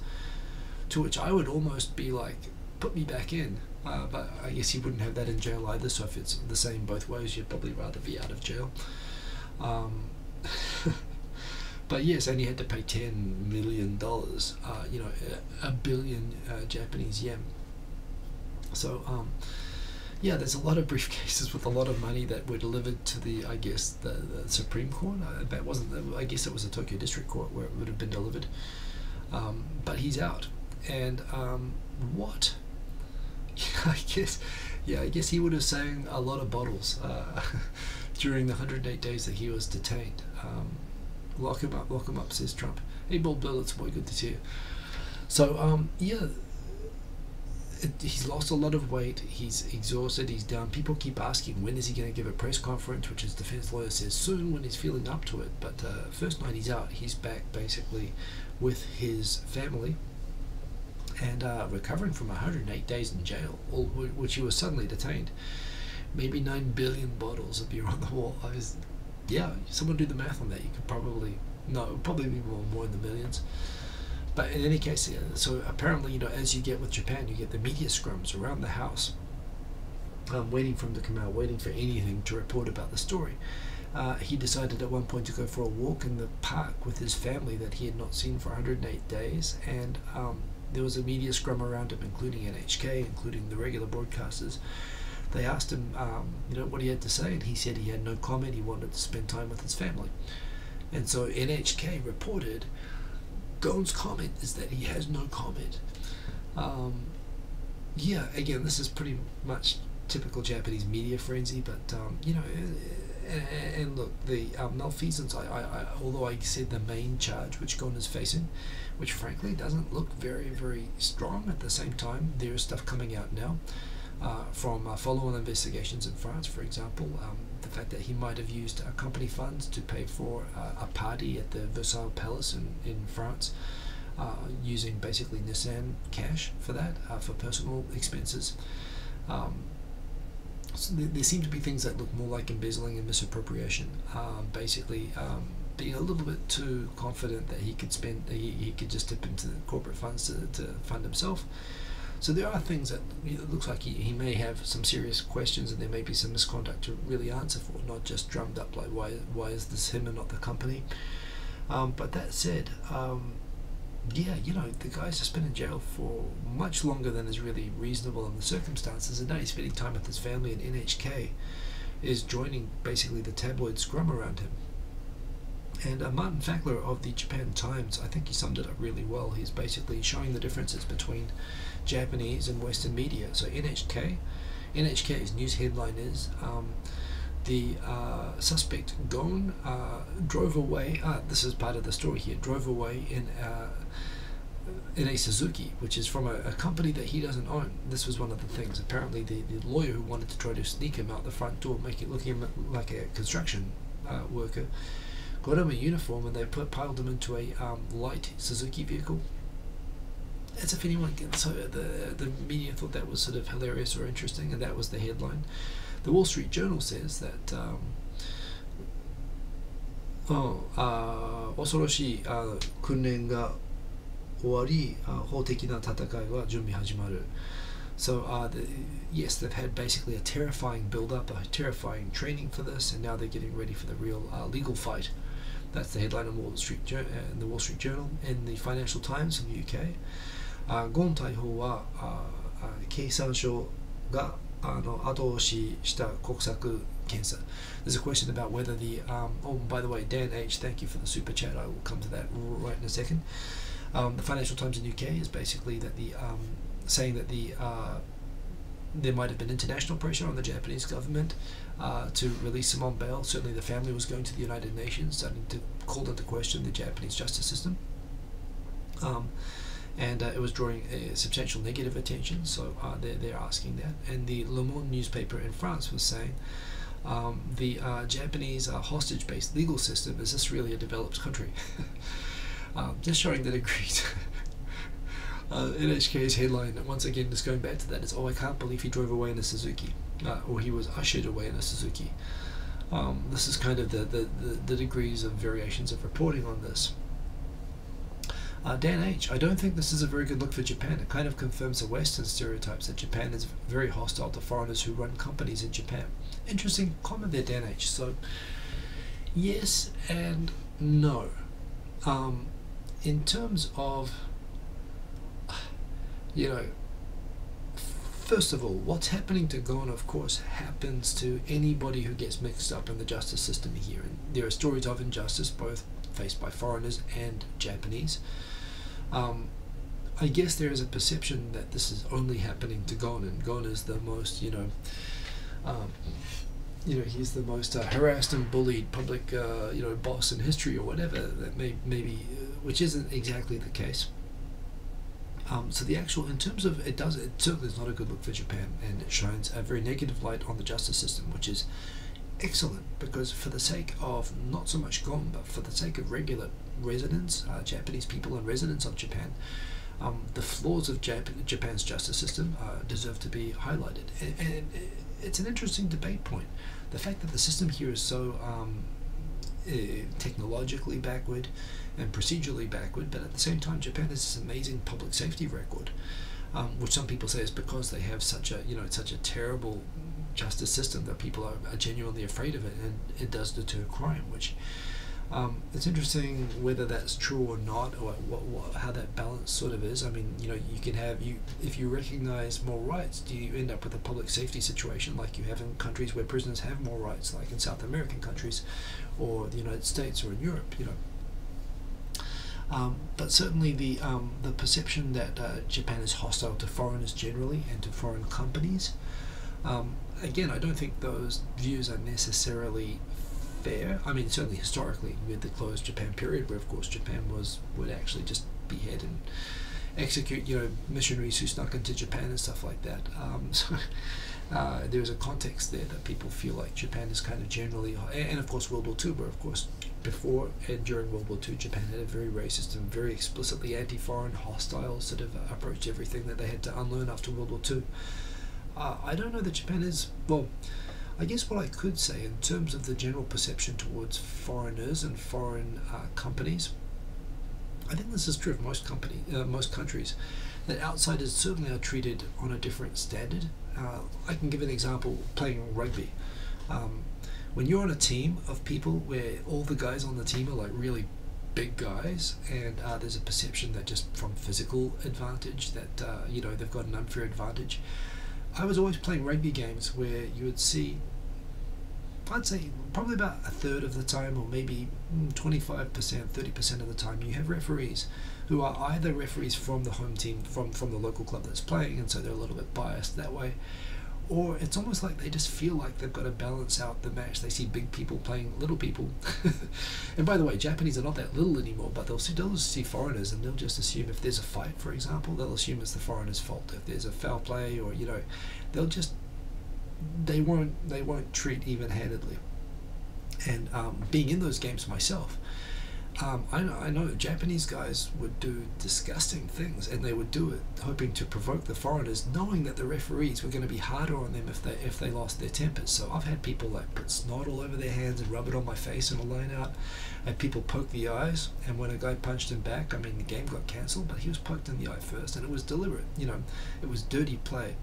[SPEAKER 1] to which I would almost be like, put me back in, but I guess he wouldn't have that in jail either, so if it's the same both ways, you'd probably rather be out of jail. But yes, and he had to pay $10 million, a billion Japanese yen. So yeah, there's a lot of briefcases with a lot of money that were delivered to the Supreme Court. That wasn't. I guess it was the Tokyo District Court where it would have been delivered. But he's out, and what? I guess he would have sang a lot of bottles during the 108 days that he was detained. Lock him up, says Trump. Hey, Bob Bill, it's boy, good to see you. So he's lost a lot of weight, he's exhausted, he's down. People keep asking when is he going to give a press conference, which his defense lawyer says soon when he's feeling up to it. But first night he's out, he's back basically with his family and recovering from 108 days in jail, which he was suddenly detained. Maybe 9 billion bottles of beer on the wall. Someone do the math on that. You could probably be more in the millions. But in any case, so apparently, as you get with Japan, you get the media scrums around the house, waiting for him to come out, waiting for anything to report about the story. He decided at one point to go for a walk in the park with his family that he had not seen for 108 days, and there was a media scrum around him, including NHK, including the regular broadcasters. They asked him, what he had to say, and he said he had no comment. He wanted to spend time with his family. And so NHK reported Ghosn's comment is that he has no comment. Again, this is pretty much typical Japanese media frenzy, but and look, the malfeasance, although I said the main charge which Ghosn is facing, which frankly doesn't look very, very strong, at the same time there is stuff coming out now from follow-on investigations in France, for example, the fact that he might have used company funds to pay for a party at the Versailles Palace in France, using basically Nissan cash for that, for personal expenses. So there seem to be things that look more like embezzling and misappropriation, basically being a little bit too confident that he could just dip into corporate funds to fund himself. So there are things that it looks like he may have some serious questions, and there may be some misconduct to really answer for, not just drummed up like why is this him and not the company. But that said, the guy's just been in jail for much longer than is really reasonable in the circumstances, and now he's spending time with his family, and NHK is joining basically the tabloid scrum around him. And Martin Fackler of the Japan Times, I think he summed it up really well. He's basically showing the differences between Japanese and Western media. So NHK's news headline is the suspect Ghosn drove away. This is part of the story here. Drove away in a Suzuki, which is from a company that he doesn't own. This was one of the things. Apparently, the lawyer who wanted to try to sneak him out the front door, make it looking like a construction worker, got him a uniform, and they piled him into a light Suzuki vehicle. As if anyone can. So the media thought that was sort of hilarious or interesting, and that was the headline. The Wall Street Journal says that 恐ろしい訓練が終わり、法的な戦いは準備始まる. So yes, they've had basically a terrifying build-up, a terrifying training for this, and now they're getting ready for the real legal fight. That's the headline in the Wall Street Journal. In the Financial Times in the UK, ゴン逮捕は経産省が後押しした国策検査. There's a question about whether the by the way, Dan H, thank you for the super chat. I will come to that right in a second. The Financial Times in the UK is basically that the saying that the there might have been international pressure on the Japanese government to release him on bail. Certainly the family was going to the United Nations, starting to call into question the Japanese justice system. And it was drawing a substantial negative attention, so they're asking that. And the Le Monde newspaper in France was saying, the Japanese hostage-based legal system, is this really a developed country? Just showing the degrees. NHK's headline, once again, just going back to that, is, "Oh, I can't believe he drove away in a Suzuki," or he was ushered away in a Suzuki. This is kind of the degrees of variations of reporting on this. Dan H, I don't think this is a very good look for Japan. It kind of confirms the Western stereotypes that Japan is very hostile to foreigners who run companies in Japan. Interesting comment there, Dan H. So, yes and no. In terms of, first of all, what's happening to Ghosn, of course, happens to anybody who gets mixed up in the justice system here. And there are stories of injustice, both faced by foreigners and Japanese. I guess there is a perception that this is only happening to Ghosn, and Ghosn is the most, he's the most harassed and bullied public, boss in history or whatever. That maybe, which isn't exactly the case. So the actual, in terms of, it certainly is not a good look for Japan, and it shines a very negative light on the justice system, which is excellent, because for the sake of not so much Ghosn, but for the sake of regular residents, Japanese people and residents of Japan, the flaws of Japan's justice system deserve to be highlighted. And it's an interesting debate point. The fact that the system here is so technologically backward and procedurally backward, but at the same time Japan has this amazing public safety record, which some people say is because they have such a terrible justice system that people are genuinely afraid of it, and it does deter crime, which it's interesting whether that's true or not, or how that balance sort of is. I mean, you can have, if you recognize more rights, do you end up with a public safety situation like you have in countries where prisoners have more rights, like in South American countries or the United States or in Europe, but certainly the perception that Japan is hostile to foreigners generally and to foreign companies, again, I don't think those views are necessarily fair. I mean, certainly historically, with the closed Japan period, where of course Japan would actually just behead and execute, missionaries who snuck into Japan and stuff like that. There's a context there that people feel like Japan is kind of generally, and of course World War II, where of course before and during World War II, Japan had a very racist and very explicitly anti-foreign, hostile sort of approach to everything that they had to unlearn after World War II. I don't know that Japan is, well, I guess what I could say in terms of the general perception towards foreigners and foreign companies, I think this is true of most countries, that outsiders certainly are treated on a different standard. I can give an example, playing rugby. When you're on a team of people where all the guys on the team are like really big guys, and there's a perception that just from physical advantage that they've got an unfair advantage. I was always playing rugby games where you would see, I'd say probably about a third of the time, or maybe 25%, 30% of the time, you have referees who are either referees from the home team, from the local club that's playing, and so they're a little bit biased that way, or it's almost like they just feel like they've got to balance out the match. They see big people playing little people. And by the way, Japanese are not that little anymore, but they'll just see foreigners, and they'll just assume if there's a fight, for example, they'll assume it's the foreigner's fault. If there's a foul play, or they won't treat even-handedly. And being in those games myself, I know Japanese guys would do disgusting things, and they would do it hoping to provoke the foreigners, knowing that the referees were going to be harder on them if they lost their tempers. So I've had people like put snot all over their hands and rub it on my face in a line out. I had people poke the eyes, and when a guy punched him back, I mean, the game got cancelled, but he was poked in the eye first, and it was deliberate. It was dirty play.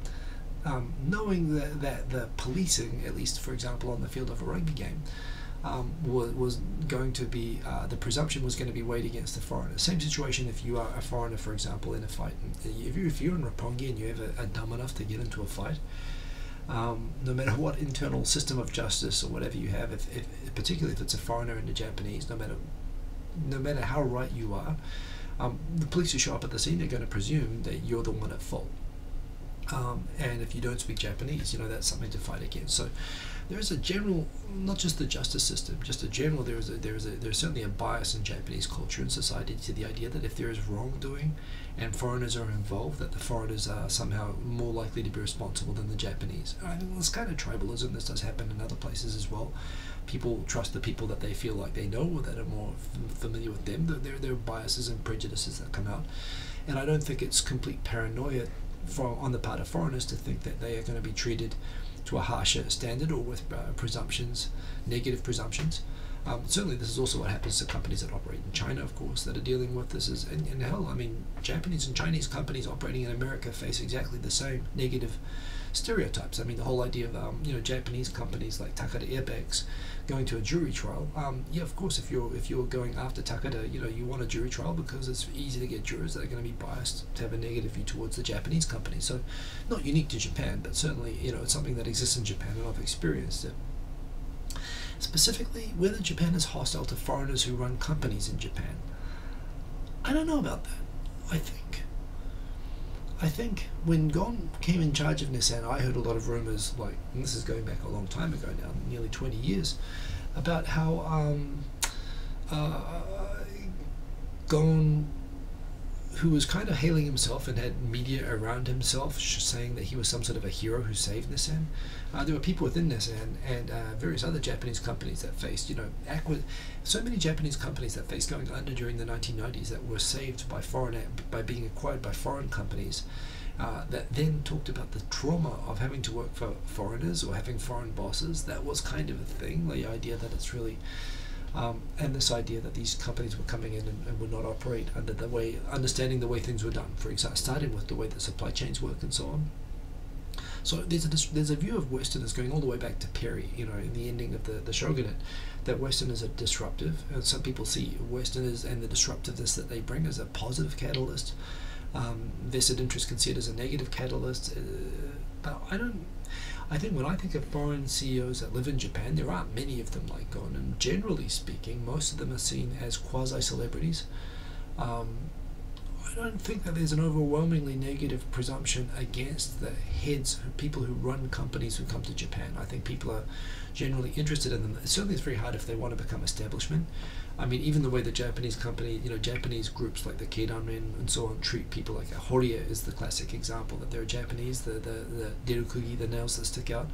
[SPEAKER 1] Knowing that the policing, at least for example on the field of a rugby game, was going to be, the presumption was going to be weighed against the foreigner. Same situation if you are a foreigner, for example, in a fight. If you're in Roppongi and you ever are dumb enough to get into a fight, no matter what internal system of justice or whatever you have, particularly if it's a foreigner in the Japanese, no matter how right you are, the police who show up at the scene are going to presume that you're the one at fault. and if you don't speak Japanese, that's something to fight against. So there is a general, not just the justice system, just a general. There's certainly a bias in Japanese culture and society to the idea that if there is wrongdoing and foreigners are involved, that the foreigners are somehow more likely to be responsible than the Japanese. I mean, this kind of tribalism, this does happen in other places as well. People trust the people that they feel like they know or that are more familiar with them. There are biases and prejudices that come out, and I don't think it's complete paranoia on the part of foreigners to think that they are going to be treated to a harsher standard or with presumptions, negative presumptions. Certainly this is also what happens to companies that operate in China, of course, that are dealing with this. And hell, I mean, Japanese and Chinese companies operating in America face exactly the same negative stereotypes. I mean, the whole idea of Japanese companies like Takeda Airbags going to a jury trial. Yeah, of course, if you're going after Takeda, you want a jury trial because it's easy to get jurors that are going to be biased to have a negative view towards the Japanese company. So, not unique to Japan, but certainly it's something that exists in Japan, and I've experienced it. Specifically, whether Japan is hostile to foreigners who run companies in Japan, I don't know about that. I think when Ghosn came in charge of Nissan, I heard a lot of rumors, and this is going back a long time ago now, nearly 20 years, about how Ghosn, who was kind of hailing himself and had media around himself saying that he was some sort of a hero who saved Nissan. There were people within Nissan and various other Japanese companies that faced, so many Japanese companies that faced going under during the 1990s that were saved by being acquired by foreign companies, that then talked about the trauma of having to work for foreigners or having foreign bosses. That was kind of a thing, the idea that it's really and this idea that these companies were coming in and would not operate understanding the way things were done, for example, starting with the way that supply chains work and so on. So there's a view of Westerners going all the way back to Perry, in the ending of the shogunate, that Westerners are disruptive. And some people see Westerners and the disruptiveness that they bring as a positive catalyst. Vested interest can see it as a negative catalyst. But I think when I think of foreign CEOs that live in Japan, there aren't many of them like Ghosn, and generally speaking, most of them are seen as quasi-celebrities. I don't think that there's an overwhelmingly negative presumption against the people who run companies who come to Japan. I think people are generally interested in them. Certainly it's very hard if they want to become establishment. I mean, even the way the Japanese Japanese groups like the Keidanren and so on treat people like Horia is the classic example, that they're Japanese, the derukugi, the nails that stick out,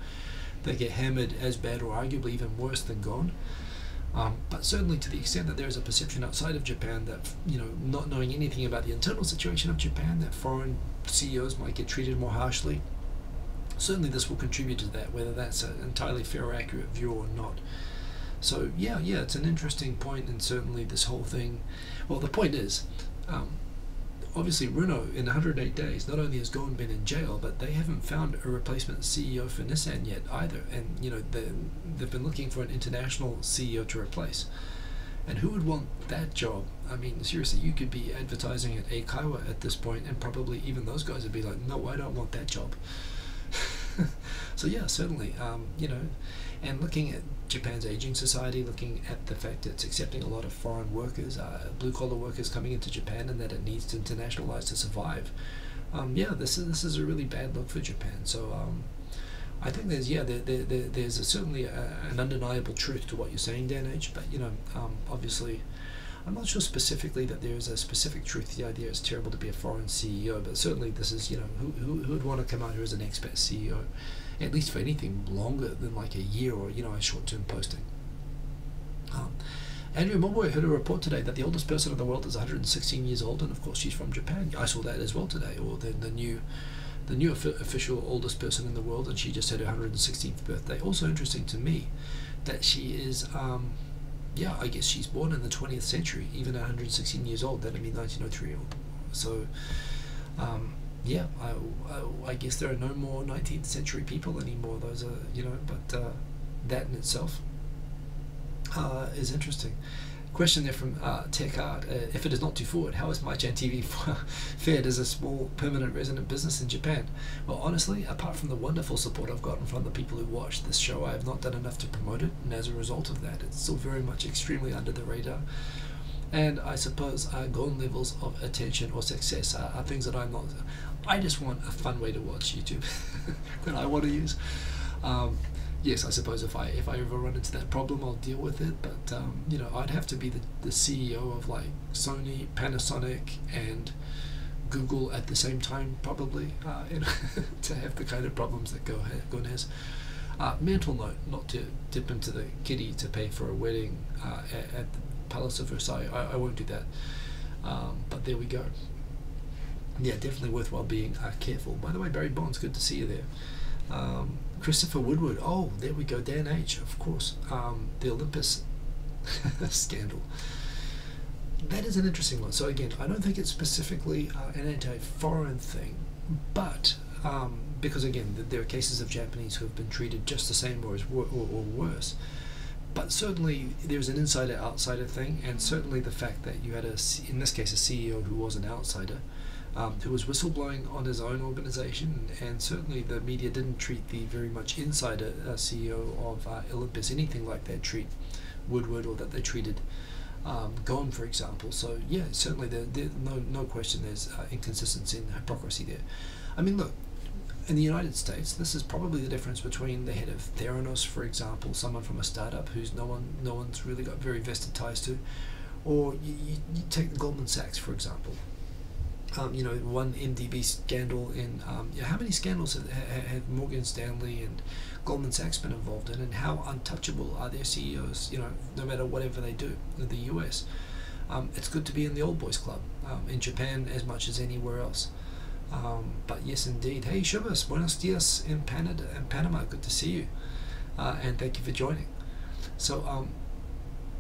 [SPEAKER 1] they get hammered as bad or arguably even worse than Ghosn. But certainly to the extent that there is a perception outside of Japan that, not knowing anything about the internal situation of Japan, that foreign CEOs might get treated more harshly, certainly this will contribute to that, whether that's an entirely fair or accurate view or not. So yeah, it's an interesting point, and certainly this whole thing, well, the point is, obviously Renault in 108 days, not only has Ghosn been in jail, but they haven't found a replacement CEO for Nissan yet either, and they've been looking for an international CEO to replace. And who would want that job? I mean, seriously, you could be advertising at Eikaiwa at this point, and probably even those guys would be like, no, I don't want that job. So yeah, certainly, and looking at Japan's aging society, looking at the fact that it's accepting a lot of foreign workers, blue-collar workers coming into Japan, and that it needs to internationalize to survive. This is a really bad look for Japan. So I think there's certainly an undeniable truth to what you're saying, Dan H. But obviously, I'm not sure specifically that there is a specific truth to the idea it's terrible to be a foreign CEO, but certainly this is, who would want to come out here as an expat CEO, at least for anything longer than like a year or, a short-term posting. Andrea Moboy heard a report today that the oldest person in the world is 116 years old, and of course she's from Japan. I saw that as well today, or the new official oldest person in the world, and she just had her 116th birthday. Also interesting to me that she is, I guess she's born in the 20th century, even at 116 years old. That'd be 1903. So, I guess there are no more 19th century people anymore. Those are, but that in itself is interesting. Question there from Tech Art. If it is not too forward, how is MyChan TV fared as a small permanent resident business in Japan? Well, honestly, apart from the wonderful support I've gotten from the people who watch this show, I have not done enough to promote it, and as a result of that, it's still very much extremely under the radar. And I suppose golden levels of attention or success are things that I'm not. I just want a fun way to watch YouTube that I want to use. Yes, I suppose if I ever run into that problem, I'll deal with it. But you know, I'd have to be the CEO of like Sony, Panasonic, and Google at the same time, probably, you know, to have the kind of problems that Ghosn has. Mental note: not to dip into the kitty to pay for a wedding at the Palace of Versailles. I won't do that. But there we go. Yeah, definitely worthwhile being careful. By the way, Barry Bonds, good to see you there. Christopher Woodward. Oh, there we go. Dan H. Of course. The Olympus scandal. That is an interesting one. So again, I don't think it's specifically an anti-foreign thing, but because again, there are cases of Japanese who have been treated just the same or worse. But certainly there's an insider-outsider thing, and certainly the fact that you had in this case, a CEO who was an outsider, who was whistleblowing on his own organization, and certainly the media didn't treat the very much insider CEO of Olympus anything like they treat Woodward, or that they treated Ghosn, for example. So yeah, certainly there no question there's inconsistency and hypocrisy there. I mean, look, in the United States, this is probably the difference between the head of Theranos, for example, someone from a startup who's no one's really got very vested ties to, or you take Goldman Sachs, for example. You know, one MDB scandal in how many scandals have Morgan Stanley and Goldman Sachs been involved in, and how untouchable are their CEOs, you know, no matter whatever they do in the US. It's good to be in the old boys club, in Japan as much as anywhere else. But yes, indeed. Hey, Shubhas, buenos dias in Panama. Good to see you, and thank you for joining. So,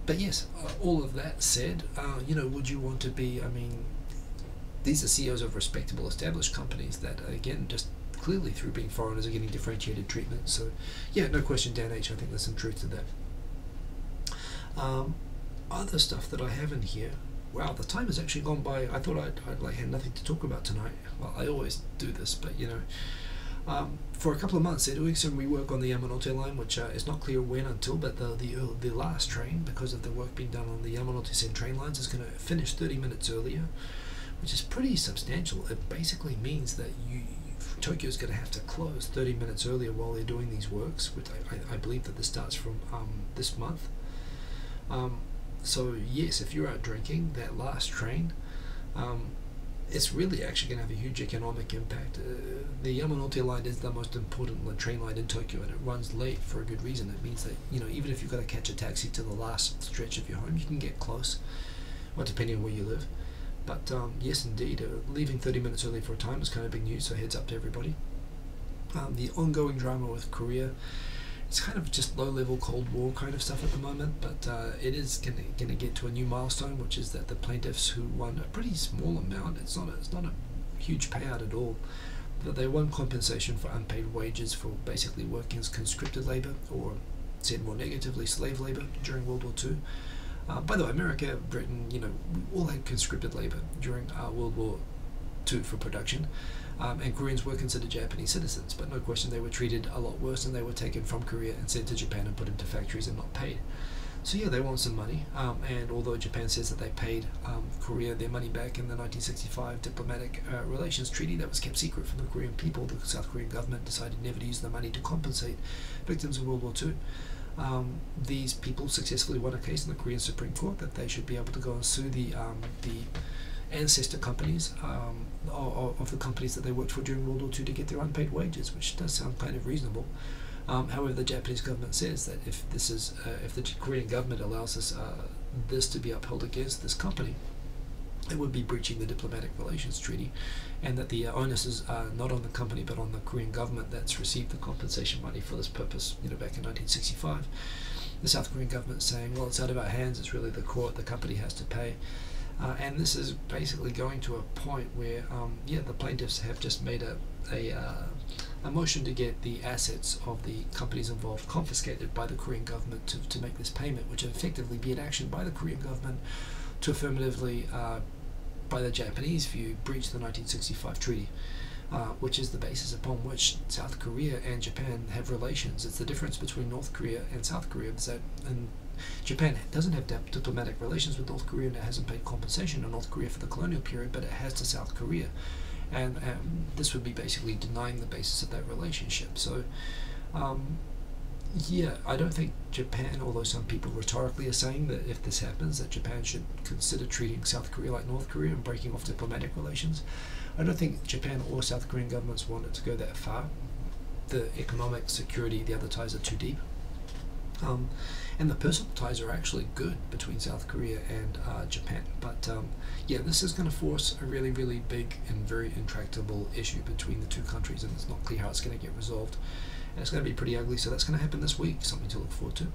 [SPEAKER 1] but yes, all of that said, you know, would you want to be? I mean, these are CEOs of respectable, established companies that, again, just clearly through being foreigners are getting differentiated treatment. So, yeah, no question, Dan H. I think there's some truth to that. Other stuff that I have in here. Wow, the time has actually gone by. I thought I'd like had nothing to talk about tonight. Well, I always do this, but you know, for a couple of months they're doing some rework on the Yamanote line, which is not clear when until, but the last train, because of the work being done on the Yamanote-sen train lines, is going to finish 30 minutes earlier, which is pretty substantial. It basically means that Tokyo's going to have to close 30 minutes earlier while they're doing these works, which I believe that this starts from this month. So yes, if you're out drinking, that last train, it's really actually going to have a huge economic impact. The Yamanote line is the most important train line in Tokyo, and it runs late for a good reason. It means that, you know, even if you've got to catch a taxi to the last stretch of your home, you can get close, well, depending on where you live. But yes, indeed, leaving 30 minutes early for a time is kind of big news, so heads up to everybody. The ongoing drama with Korea, it's kind of just low-level Cold War kind of stuff at the moment, but it is going to get to a new milestone, which is that the plaintiffs who won a pretty small amount, it's not a huge payout at all, but they won compensation for unpaid wages for basically working as conscripted labor, or said more negatively, slave labor during World War II. By the way, America, Britain, you know, we all had conscripted labor during World War II for production. And Koreans were considered Japanese citizens, but no question they were treated a lot worse, and they were taken from Korea and sent to Japan and put into factories and not paid. So yeah, they want some money, and although Japan says that they paid Korea their money back in the 1965 diplomatic relations treaty that was kept secret from the Korean people, the South Korean government decided never to use the money to compensate victims of World War II. These people successfully won a case in the Korean Supreme Court that they should be able to go and sue the ancestor companies of the companies that they worked for during World War II to get their unpaid wages, which does sound kind of reasonable. However, the Japanese government says that if the Korean government allows this to be upheld against this company, it would be breaching the diplomatic relations treaty, and that the onus is not on the company but on the Korean government that's received the compensation money for this purpose, you know, back in 1965. The South Korean government is saying, well, it's out of our hands, it's really the company has to pay. And this is basically going to a point where, yeah, the plaintiffs have just made a motion to get the assets of the companies involved confiscated by the Korean government to make this payment, which would effectively be an action by the Korean government to affirmatively, by the Japanese view, breach the 1965 treaty, which is the basis upon which South Korea and Japan have relations. It's the difference between North Korea and South Korea, is that in Japan doesn't have diplomatic relations with North Korea, and it hasn't paid compensation to North Korea for the colonial period, but it has to South Korea. And this would be basically denying the basis of that relationship. So, yeah, I don't think Japan, although some people rhetorically are saying that if this happens, that Japan should consider treating South Korea like North Korea and breaking off diplomatic relations. I don't think Japan or South Korean governments want it to go that far. The economic, security, the other ties are too deep. And the personal ties are actually good between South Korea and Japan. But yeah, this is going to force a really, really big and very intractable issue between the two countries, and it's not clear how it's going to get resolved. And it's going to be pretty ugly, so that's going to happen this week, something to look forward to.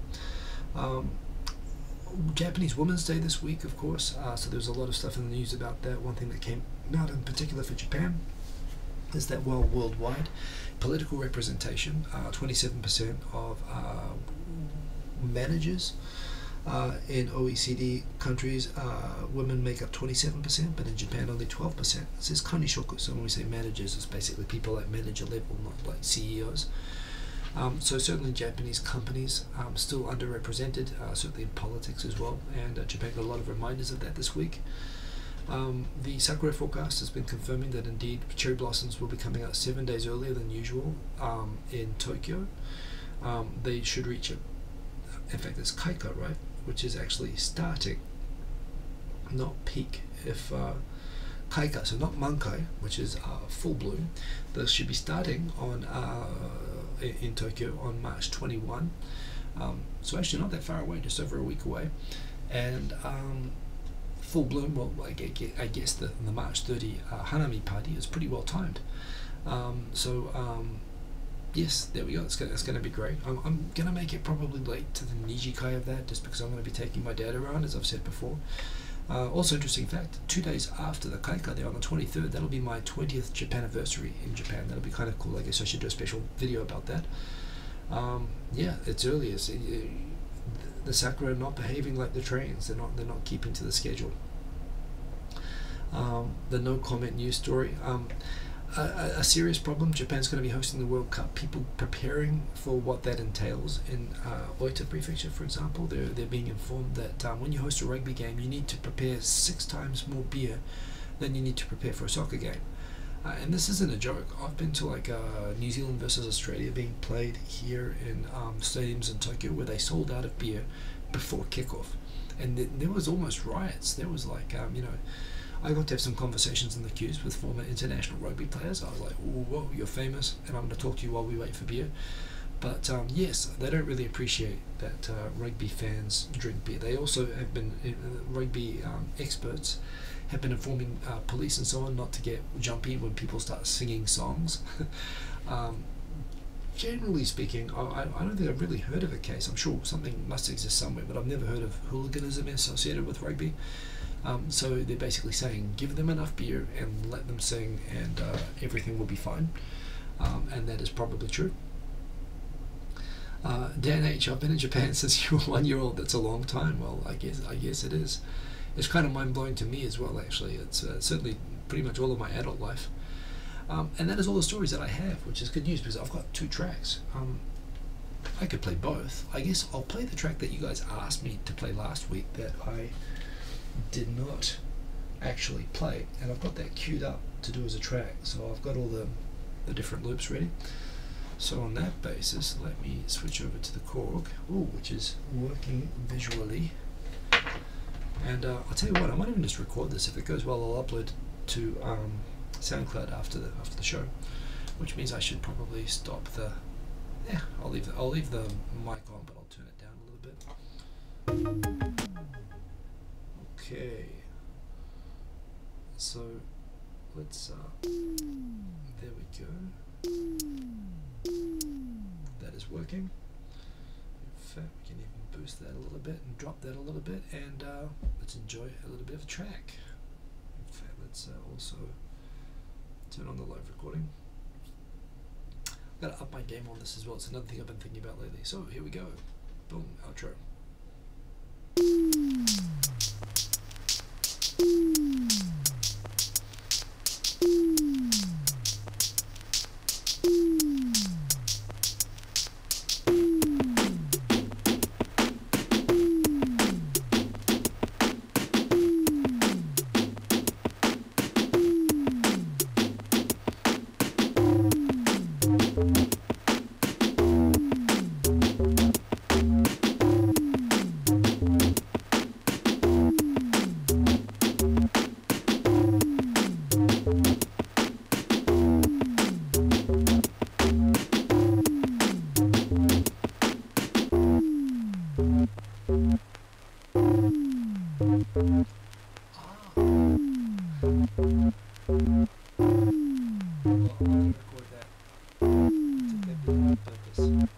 [SPEAKER 1] Japanese Women's Day this week, of course, so there's a lot of stuff in the news about that. One thing that came out in particular for Japan is that while worldwide political representation, 27% of managers in OECD countries, women make up 27%, but in Japan only 12%. This is kanishoku, so when we say managers, it's basically people at manager level, not like CEOs. So certainly Japanese companies still underrepresented, certainly in politics as well, and Japan got a lot of reminders of that this week. The Sakura forecast has been confirming that indeed cherry blossoms will be coming out 7 days earlier than usual in Tokyo. They should reach it. In fact, it's Kaika, right? Which is actually starting, not peak. If Kaika, so not Mankai, which is full bloom, those should be starting on in Tokyo on March 21. So actually not that far away, just over a week away. And full bloom, well, I guess the March 30 Hanami party is pretty well timed. Yes, there we go. It's going to be great. I'm going to make it probably late to the Nijikai of that, just because I'm going to be taking my dad around, as I've said before. Also, interesting fact, 2 days after the Kaika, there on the 23rd, that'll be my 20th Japaniversary in Japan. That'll be kind of cool. I guess I should do a special video about that. Yeah, it's early. The Sakura are not behaving like the trains. They're not keeping to the schedule. The no comment news story. A serious problem. Japan's going to be hosting the World Cup. People preparing for what that entails in Oita Prefecture, for example, they're being informed that when you host a rugby game, you need to prepare 6 times more beer than you need to prepare for a soccer game. And this isn't a joke. I've been to like New Zealand versus Australia being played here in stadiums in Tokyo where they sold out of beer before kickoff, and there was almost riots. There was like I got to have some conversations in the queues with former international rugby players. I was like, whoa, you're famous, and I'm going to talk to you while we wait for beer. But yes, they don't really appreciate that rugby fans drink beer. They also have been, rugby experts have been informing police and so on not to get jumpy when people start singing songs. Generally speaking, I don't think I've really heard of a case. I'm sure something must exist somewhere, but I've never heard of hooliganism associated with rugby. So they're basically saying, give them enough beer and let them sing, and everything will be fine. And that is probably true. Dan H, I've been in Japan since you were 1 year old. That's a long time. Well, I guess it is. It's kind of mind-blowing to me as well, actually. It's certainly pretty much all of my adult life. And that is all the stories that I have, which is good news because I've got 2 tracks. I could play both. I guess I'll play the track that you guys asked me to play last week that I did not actually play, and I've got that queued up to do as a track, so I've got all the different loops ready. So on that basis, let me switch over to the Korg, which is working visually, and I'll tell you what, I might even just record this. If it goes well, I'll upload to SoundCloud after the show, which means I should probably stop the I'll leave the mic on, but I'll turn it down a little bit. Okay, so let's there we go. That is working. In fact, we can even boost that a little bit and drop that a little bit, and let's enjoy a little bit of a track. In fact, let's also turn on the live recording. I've got to up my game on this as well. It's another thing I've been thinking about lately. So here we go. Boom, outro. Well, I'm going to record that. Took that bit on purpose.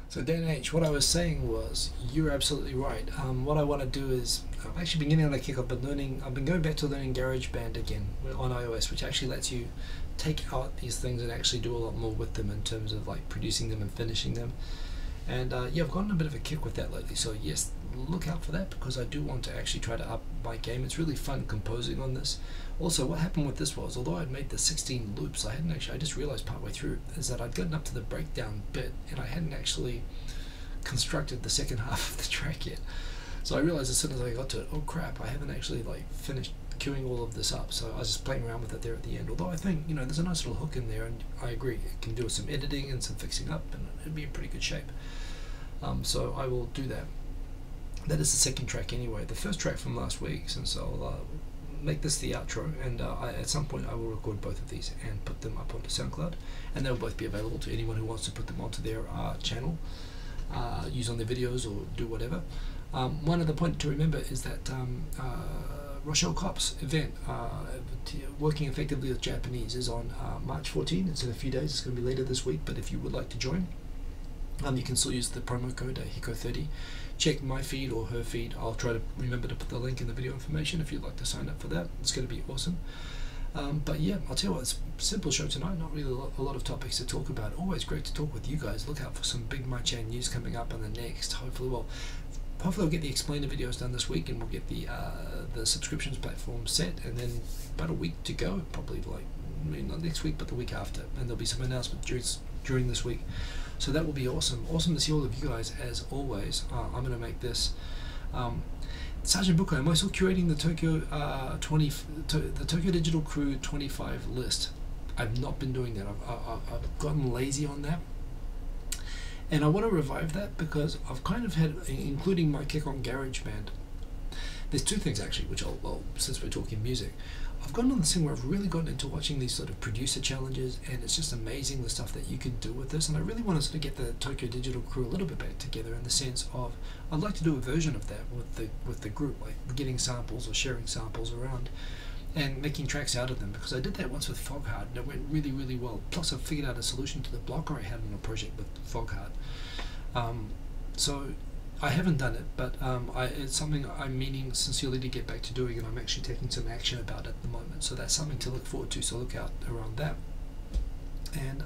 [SPEAKER 1] So Dan H, what I was saying was, you're absolutely right. What I want to do is, I've actually been getting on a kick. I've been going back to learning GarageBand again on iOS, which actually lets you take out these things and actually do a lot more with them in terms of like producing them and finishing them. And yeah, I've gotten a bit of a kick with that lately. So yes, look out for that, because I do want to actually try to up my game. It's really fun composing on this. Also, what happened with this was, although I'd made the 16 loops, I just realized partway through is that I'd gotten up to the breakdown bit and I hadn't actually constructed the second half of the track yet. So I realized as soon as I got to it, oh crap, I haven't actually like finished queuing all of this up. So I was just playing around with it there at the end. Although I think, you know, there's a nice little hook in there, and I agree, it can do with some editing and some fixing up, and it'd be in pretty good shape. So I will do that. That is the second track anyway. The first track from last week, since I'll make this the outro, and at some point I will record both of these and put them up onto SoundCloud, and they'll both be available to anyone who wants to put them onto their channel, use on their videos or do whatever. One other point to remember is that Rochelle Kopp's event, Working Effectively with Japanese, is on March 14. It's in a few days. It's going to be later this week, but if you would like to join, you can still use the promo code HIKO30. Check my feed or her feed. I'll try to remember to put the link in the video information if you'd like to sign up for that. It's going to be awesome. But yeah, I'll tell you what, it's a simple show tonight, not really a lot of topics to talk about. Always great to talk with you guys. Look out for some big MyChan news coming up on the next. Hopefully we'll get the explainer videos done this week, and we'll get the subscriptions platform set, and then about a week to go, probably not next week but the week after, and there'll be some announcements during this week. So that will be awesome to see all of you guys as always. I'm going to make this Sergeant Buko. Am I still curating the Tokyo the Tokyo Digital Crew 25 list? I've not been doing that. I've gotten lazy on that. And I want to revive that because I've kind of had, including my kick on GarageBand. There's two things actually, which since we're talking music, I've gotten on this thing where I've really gotten into watching these sort of producer challenges, and it's just amazing the stuff that you can do with this. And I really want to sort of get the Tokyo Digital Crew a little bit back together, in the sense of I'd like to do a version of that with the group, like getting samples or sharing samples around and making tracks out of them, because I did that once with Foghard and it went really, really well. Plus I've figured out a solution to the blocker I had on a project with Foghard. So I haven't done it, but it's something I'm meaning sincerely to get back to doing, and I'm actually taking some action about it at the moment. So that's something to look forward to, so look out around that. And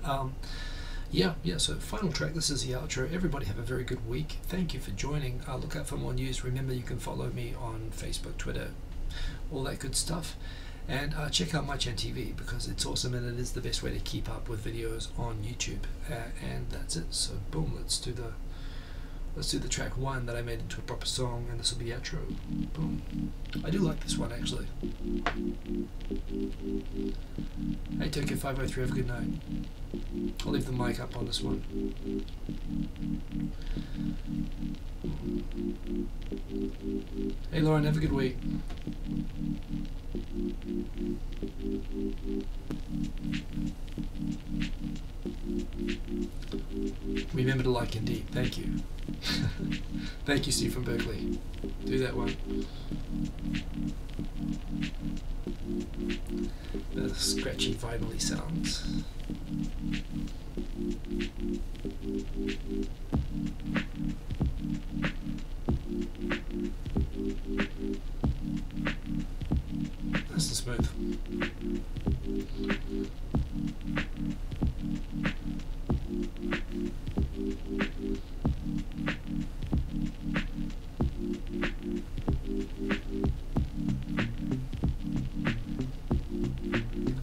[SPEAKER 1] yeah, so final track, this is the outro. Everybody have a very good week. Thank you for joining. Look out for more news. Remember, you can follow me on Facebook, Twitter, all that good stuff. And check out MyChan TV, because it's awesome and it is the best way to keep up with videos on YouTube. And that's it. So boom, let's do the track one that I made into a proper song, and this will be the outro. Boom. I do like this one actually. Hey Tokyo 503, have a good night. I'll leave the mic up on this one. Hey Lauren, have a good week. Remember to like Indeed. Thank you. Thank you, Steve from Berkeley. Do that one. The scratchy, vinylly sounds. Nice and smooth.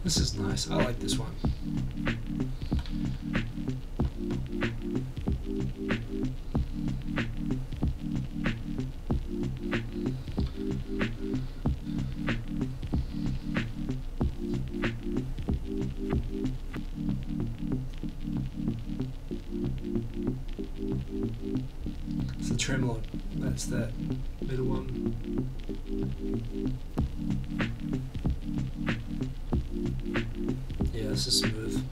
[SPEAKER 1] This is nice. I like this one. It's the tremolo. That's that middle one. Yeah, this is smooth.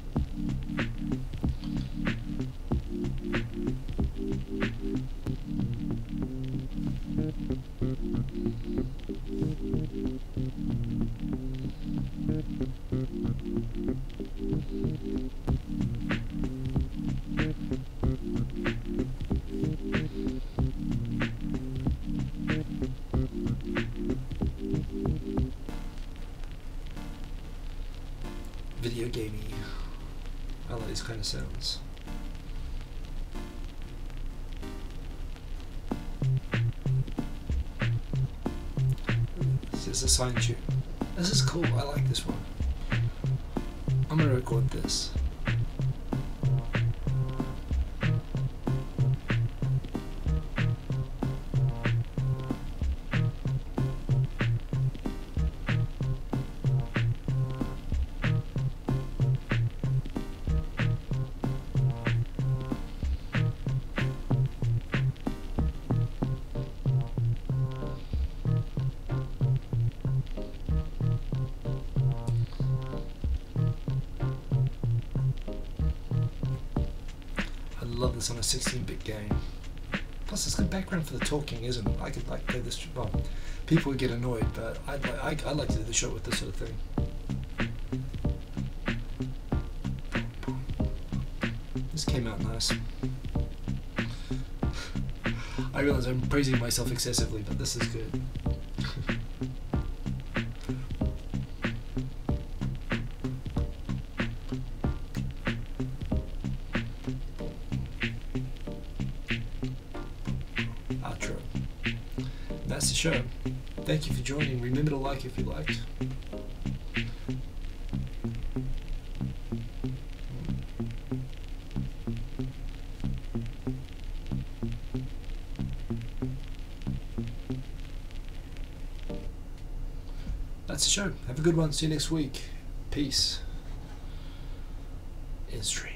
[SPEAKER 1] Video gamey. I like these kind of sounds. This is a sign tune. This is cool. I like this one. I'm gonna record this. love this on a 16-bit game. Plus, it's good background for the talking, isn't it? I could like play this. Well, people would get annoyed, but I'd like to do the show with this sort of thing. This came out nice. I realize I'm praising myself excessively, but this is good. Outro. That's the show. Thank you for joining. Remember to like if you liked. That's the show. Have a good one. See you next week. Peace. In stream.